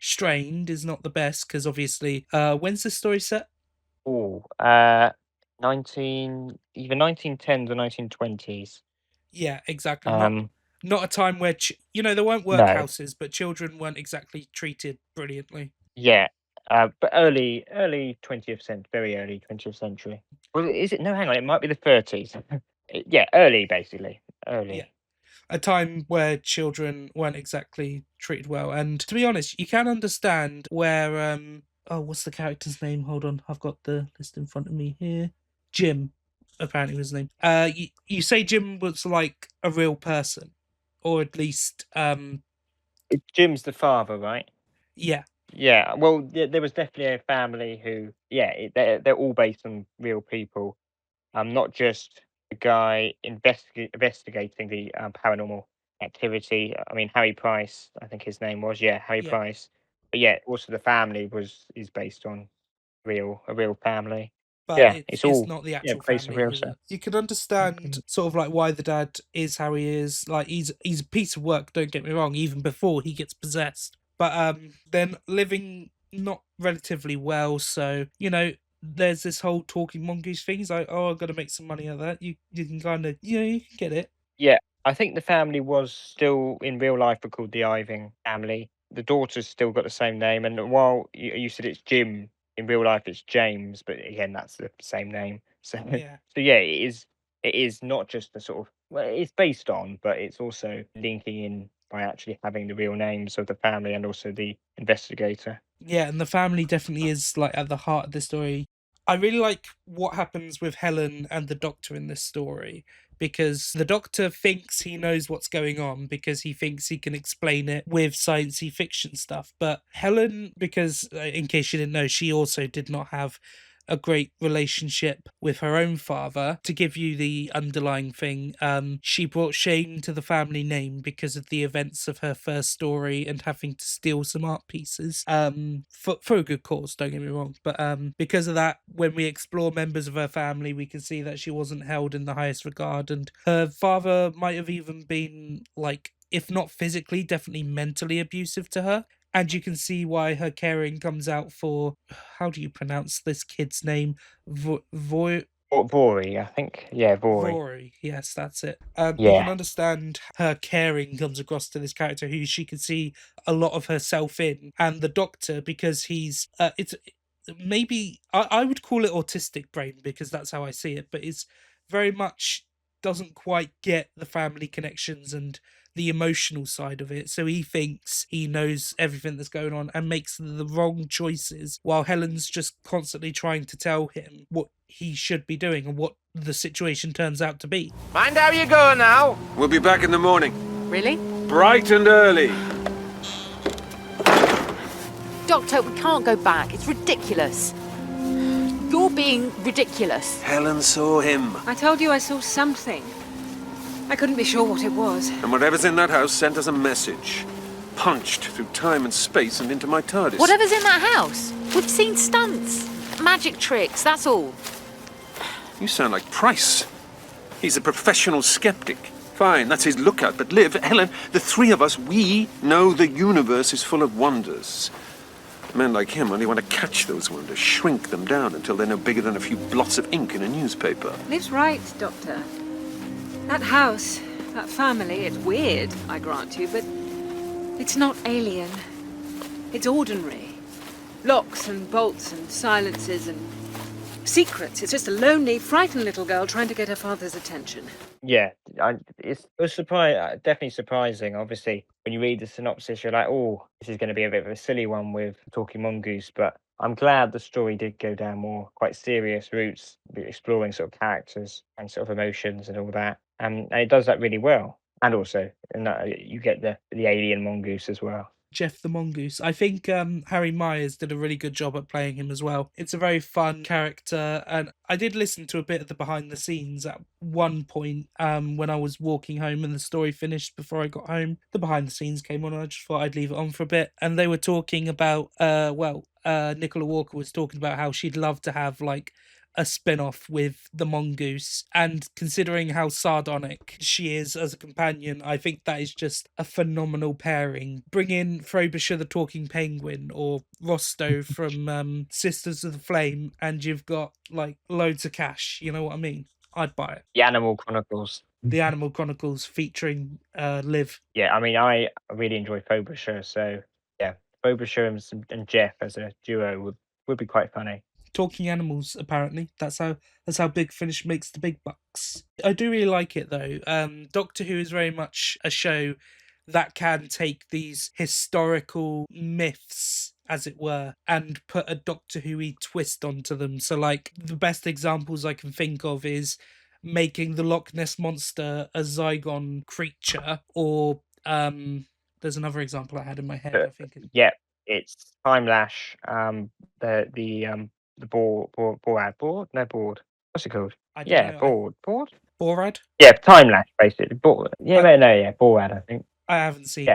strained, is not the best, because obviously, when's this story set?
Oh, either 1910s or 1920s.
Yeah, exactly. Not a time where there weren't workhouses, but children weren't exactly treated brilliantly.
Yeah, but early 20th century, very early 20th century. Well, is it? No, hang on, it might be the 30s. Yeah, early basically, early.
Yeah. A time where children weren't exactly treated well. And to be honest, you can understand where what's the character's name? Hold on, I've got the list in front of me here. Jim, apparently was his name. You say Jim was like a real person, or at least
Jim's the father, right?
Yeah.
Yeah, well, there was definitely a family who, they're all based on real people. Not just the guy investigating the paranormal activity. I mean, Harry Price, I think his name was. Yeah, Harry Price. But yeah, also the family is based on a real family.
But
it's all
not the actual
based on
family.
real
Is
stuff.
it? You can understand sort of like why the dad is how he is. Like he's a piece of work. Don't get me wrong. Even before he gets possessed, but then living not relatively well. So there's this whole talking mongoose thing. He's like, oh, I've got to make some money out of that. You can kind of you can get it.
Yeah, I think the family was still in real life were called the Iving family. The daughter's still got the same name, and while you said it's Jim, in real life it's James, but again that's the same name. So it is not just the sort of it's based on, but it's also linking in by actually having the real names of the family and also the investigator.
Yeah, and the family definitely is like at the heart of the story. I really like what happens with Helen and the Doctor in this story, because the Doctor thinks he knows what's going on because he thinks he can explain it with science-y fiction stuff. But Helen, because in case you didn't know, she also did not have a great relationship with her own father. To give you the underlying thing, she brought shame to the family name because of the events of her first story and having to steal some art pieces for a good cause, don't get me wrong, but because of that, when we explore members of her family, we can see that she wasn't held in the highest regard, and her father might have even been like if not physically, definitely mentally abusive to her. And you can see why her caring comes out for, how do you pronounce this kid's name?
Vori, I think. Yeah, Vori.
Vori, yes, that's it. You
Yeah.
can understand her caring comes across to this character who she can see a lot of herself in, and the Doctor, because he's it's maybe I would call it autistic brain because that's how I see it, but it's very much doesn't quite get the family connections and the emotional side of it. So he thinks he knows everything that's going on and makes the wrong choices, while Helen's just constantly trying to tell him what he should be doing and what the situation turns out to be.
Mind how you go now.
We'll be back in the morning.
Really?
Bright and early.
Doctor, we can't go back. It's ridiculous. You're being ridiculous.
Helen saw him.
I told you I saw something. I couldn't be sure what it was.
And whatever's in that house sent us a message. Punched through time and space and into my TARDIS.
Whatever's in that house. We've seen stunts. Magic tricks, that's all.
You sound like Price. He's a professional skeptic. Fine, that's his lookout. But Liv, Helen, the three of us, we know the universe is full of wonders. Men like him only want to catch those wonders, shrink them down until they're no bigger than a few blots of ink in a newspaper.
Liv's right, Doctor. That house, that family, it's weird, I grant you, but it's not alien. It's ordinary. Locks and bolts and silences and secrets. It's just a lonely, frightened little girl trying to get her father's attention.
Yeah, it was definitely surprising. Obviously, when you read the synopsis, you're like, oh, this is going to be a bit of a silly one with Talking Mongoose. But I'm glad the story did go down more quite serious routes, exploring sort of characters and sort of emotions and all that. And it does that really well. And also, you get the alien mongoose as well.
Jeff the Mongoose. I think Harry Myers did a really good job at playing him as well. It's a very fun character, and I did listen to a bit of the behind the scenes at one point when I was walking home and the story finished before I got home. The behind the scenes came on and I just thought I'd leave it on for a bit. And they were talking about, Nicola Walker was talking about how she'd love to have like a spin-off with the mongoose, and considering how sardonic she is as a companion, I think that is just a phenomenal pairing. Bring in Frobisher the Talking Penguin or Rosto from Sisters of the Flame and you've got like loads of cash, you know what I mean? I'd buy it.
The Animal Chronicles.
The Animal Chronicles featuring Liv.
Yeah, I mean, I really enjoy Frobisher, so yeah, Frobisher and Jeff as a duo would be quite funny.
Talking animals, apparently. That's how Big Finish makes the big bucks. I do really like it though. Doctor Who is very much a show that can take these historical myths, as it were, and put a Doctor Who-y twist onto them. So like the best examples I can think of is making the Loch Ness Monster a Zygon creature, or there's another example I had in my head, I think.
Yeah, it's Time Lash, the board. What's it called?
I don't know.
Board.
Borad?
Yeah, Time Lash, basically. Borad, I think.
I haven't seen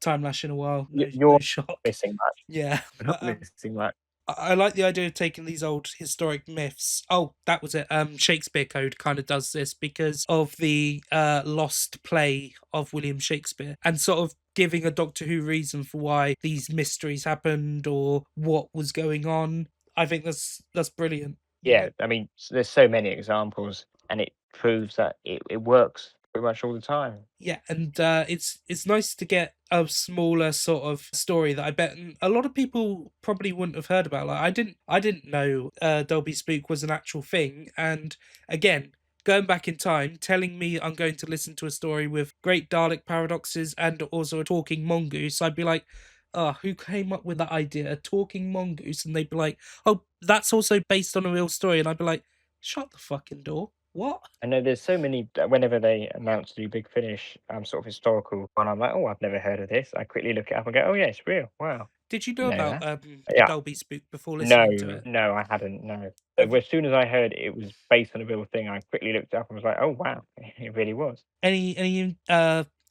Time Lash in a while.
You're
shock.
Missing much.
Yeah.
Not missing much.
I like the idea of taking these old historic myths. Oh, that was it. Shakespeare Code kind of does this because of the lost play of William Shakespeare, and sort of giving a Doctor Who reason for why these mysteries happened or what was going on. I think that's brilliant.
Yeah, I mean, there's so many examples, and it proves that it works pretty much all the time.
Yeah, and it's nice to get a smaller sort of story that I bet a lot of people probably wouldn't have heard about. Like I didn't know Dolby Spook was an actual thing, and again, going back in time, telling me I'm going to listen to a story with great Dalek paradoxes and also a talking mongoose, I'd be like, oh, who came up with that idea? A talking mongoose? And they'd be like, oh, that's also based on a real story. And I'd be like, shut the fucking door. What?
I know there's so many, whenever they announce the Big Finish sort of historical one, I'm like, oh, I've never heard of this. I quickly look it up and go, oh yeah, it's real. Wow.
Did you know about Dolby Spook before
No,
listening to it?
no, I hadn't, no. So as soon as I heard it was based on a real thing, I quickly looked it up and was like, oh wow, it really was.
Any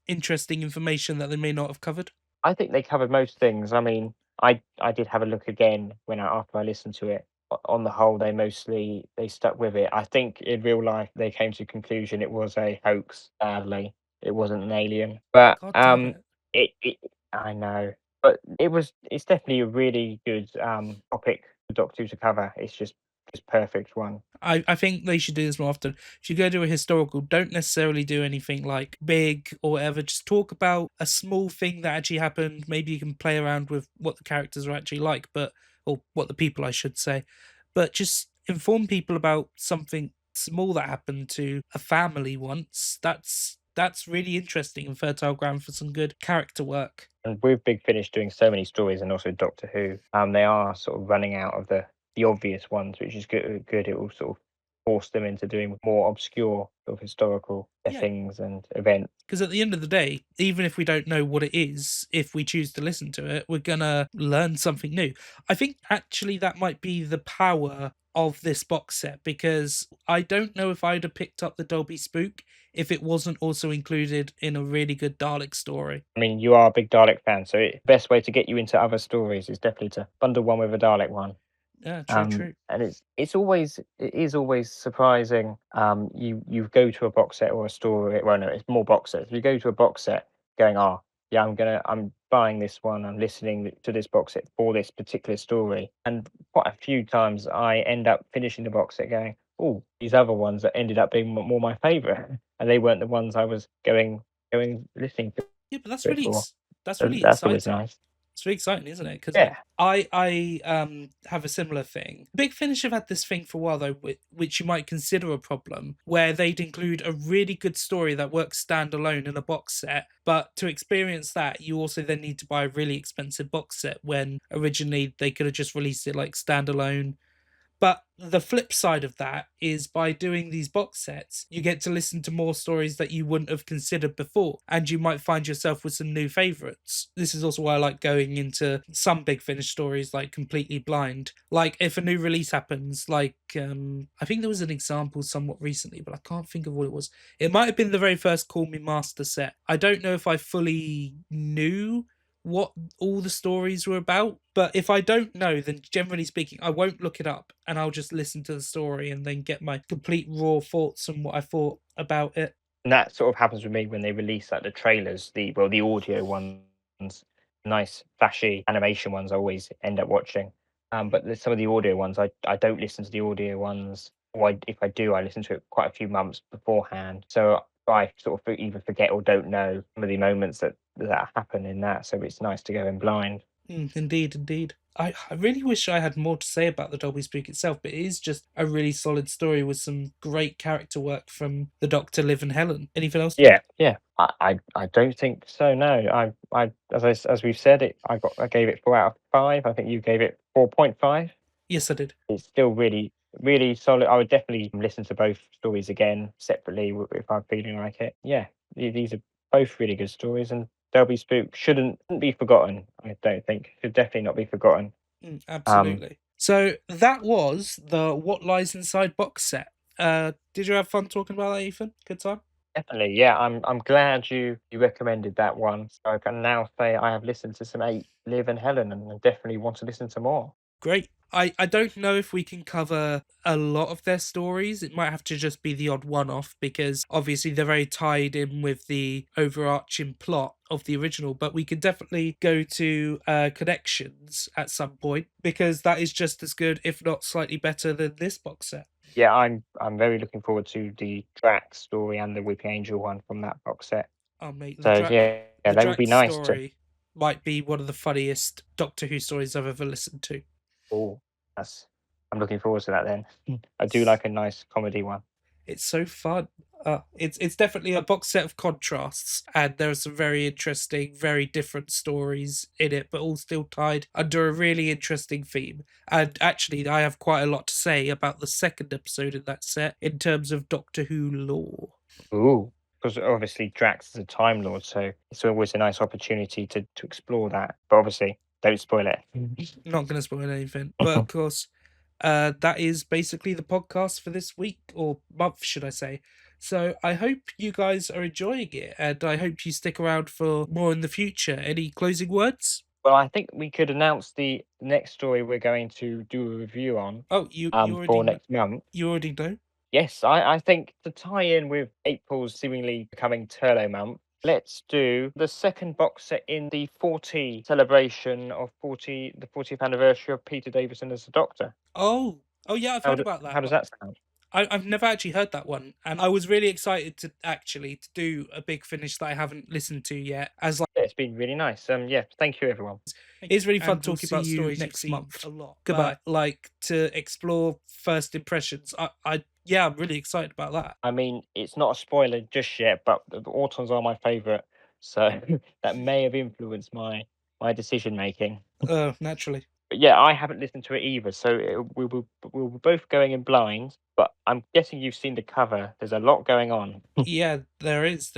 interesting information that they may not have covered?
I think they covered most things. I mean, I did have a look again after I listened to it. On the whole, they stuck with it. I think in real life they came to the conclusion it was a hoax, sadly. it wasn't an alien. But
God damn it.
it I know, but it's definitely a really good topic for Doctor Who to cover. It's just perfect one.
I think they should do this more often. If you go to a historical, don't necessarily do anything like big or whatever. Just talk about a small thing that actually happened. Maybe you can play around with what the characters are actually like, or what the people, I should say. But just inform people about something small that happened to a family once. That's really interesting and fertile ground for some good character work.
And with Big Finish doing so many stories, and also Doctor Who, they are sort of running out of the obvious ones, which is good. It will sort of force them into doing more obscure sort of historical settings and events.
Because at the end of the day, even if we don't know what it is, if we choose to listen to it, we're gonna learn something new. I think actually that might be the power of this box set, because I don't know if I'd have picked up the Dolby Spook if it wasn't also included in a really good Dalek story.
I mean, you are a big Dalek fan, so the best way to get you into other stories is definitely to bundle one with a Dalek one.
Yeah, true.
And it is always surprising. You go to a box set or a story. Well, no, it's more box sets. You go to a box set, going, yeah, I'm buying this one. I'm listening to this box set for this particular story. And quite a few times, I end up finishing the box set, going, oh, these other ones that ended up being more my favourite, and they weren't the ones I was going listening to.
Yeah, but that's
before.
really
That's always
exciting.
nice.
It's really exciting, isn't it? Because
Yeah.
I have a similar thing. Big Finish have had this thing for a while though, which you might consider a problem, where they'd include a really good story that works standalone in a box set, but to experience that, you also then need to buy a really expensive box set when originally they could have just released it like standalone. But the flip side of that is by doing these box sets, you get to listen to more stories that you wouldn't have considered before, and you might find yourself with some new favourites. This is also why I like going into some Big Finish stories like completely blind. Like if a new release happens, like I think there was an example somewhat recently, but I can't think of what it was. It might have been the very first Call Me Master set. I don't know if I fully knew what all the stories were about, but if I don't know, then generally speaking I won't look it up, and I'll just listen to the story and then get my complete raw thoughts on what I thought about it.
And that sort of happens with me when they release like the trailers, the audio ones, nice flashy animation ones I always end up watching. But there's some of the audio ones I don't listen to the audio ones, or if I do, I listen to it quite a few months beforehand. So I sort of either forget or don't know some of the moments that happen in that. So it's nice to go in blind.
Indeed. I really wish I had more to say about the Dolby Spook itself, but it is just a really solid story with some great character work from the Doctor, Liv, and Helen. Anything else?
Yeah. I don't think so. No, I as we've said it, I gave it 4 out of 5. I think you gave it 4.5.
Yes, I did.
It's still really solid. I would definitely listen to both stories again separately if I'm feeling like it. Yeah, these are both really good stories, and Dolby Spook shouldn't be forgotten. I don't think should definitely not be forgotten.
Absolutely. So that was the What Lies Inside box set. Did you have fun talking about that, Ethan? Good time?
Definitely, yeah. I'm glad you recommended that one. So I can now say I have listened to some 8, Liv and Helen, and I definitely want to listen to more.
Great. I don't know if we can cover a lot of their stories. It might have to just be the odd one-off, because obviously they're very tied in with the overarching plot of the original, but we could definitely go to connections at some point, because that is just as good, if not slightly better, than this box set.
Yeah, I'm very looking forward to the Drax story and the Weeping Angel one from that box set.
Oh mate,
So yeah, that would be nice
story might be one of the funniest Doctor Who stories I've ever listened to.
Oh, I'm looking forward to that then. I do like a nice comedy one.
It's so fun. It's definitely a box set of contrasts, and there are some very interesting, very different stories in it, but all still tied under a really interesting theme. And actually, I have quite a lot to say about the second episode in that set in terms of Doctor Who lore.
Ooh, because obviously Drax is a Time Lord, so it's always a nice opportunity to explore that. But obviously, don't spoil it.
Not going to spoil anything, but of course, that is basically the podcast for this week, or month, should I say. So I hope you guys are enjoying it, and I hope you stick around for more in the future. Any closing words?
Well, I think we could announce the next story we're going to do a review on.
Oh, you already
for next month.
You already know?
Yes, I think to tie in with April's seemingly becoming Turlo month, let's do the second box set in the 40 celebration of the 40th anniversary of Peter Davison as the Doctor.
Oh yeah, I've heard about that.
How does that sound?
I've never actually heard that one, and I was really excited to do a big finish that I haven't listened to yet. As like,
Yeah, it's been really nice. Yeah, thank you everyone.
it's really fun
And we'll
talking
see
about
you
stories
next
you've seen
month.
a lot.
Goodbye.
But, like, to explore first impressions, yeah, I'm really excited about that.
I mean, it's not a spoiler just yet, but the Autons are my favourite, so that may have influenced my decision making.
Naturally.
But yeah, I haven't listened to it either, so we'll be both going in blind. But I'm guessing you've seen the cover. There's a lot going on.
Yeah, there is.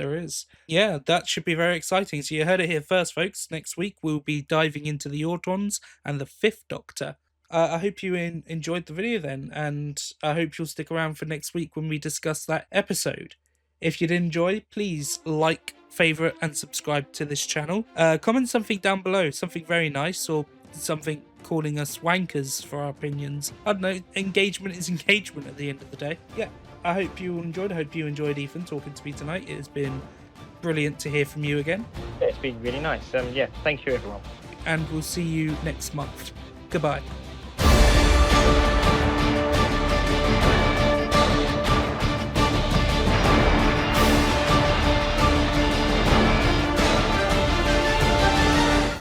Yeah, that should be very exciting. So you heard it here first, folks. Next week we'll be diving into the Autons and the Fifth Doctor. I hope you enjoyed the video then, and I hope you'll stick around for next week when we discuss that episode. If you did enjoy, please like, favourite, and subscribe to this channel. Comment something down below, something very nice, or something calling us wankers for our opinions. I don't know, engagement is engagement at the end of the day. Yeah, I hope you enjoyed. I hope you enjoyed Ethan talking to me tonight. It has been brilliant to hear from you again.
Yeah, it's been really nice. Yeah, thank you everyone.
And we'll see you next month. Goodbye.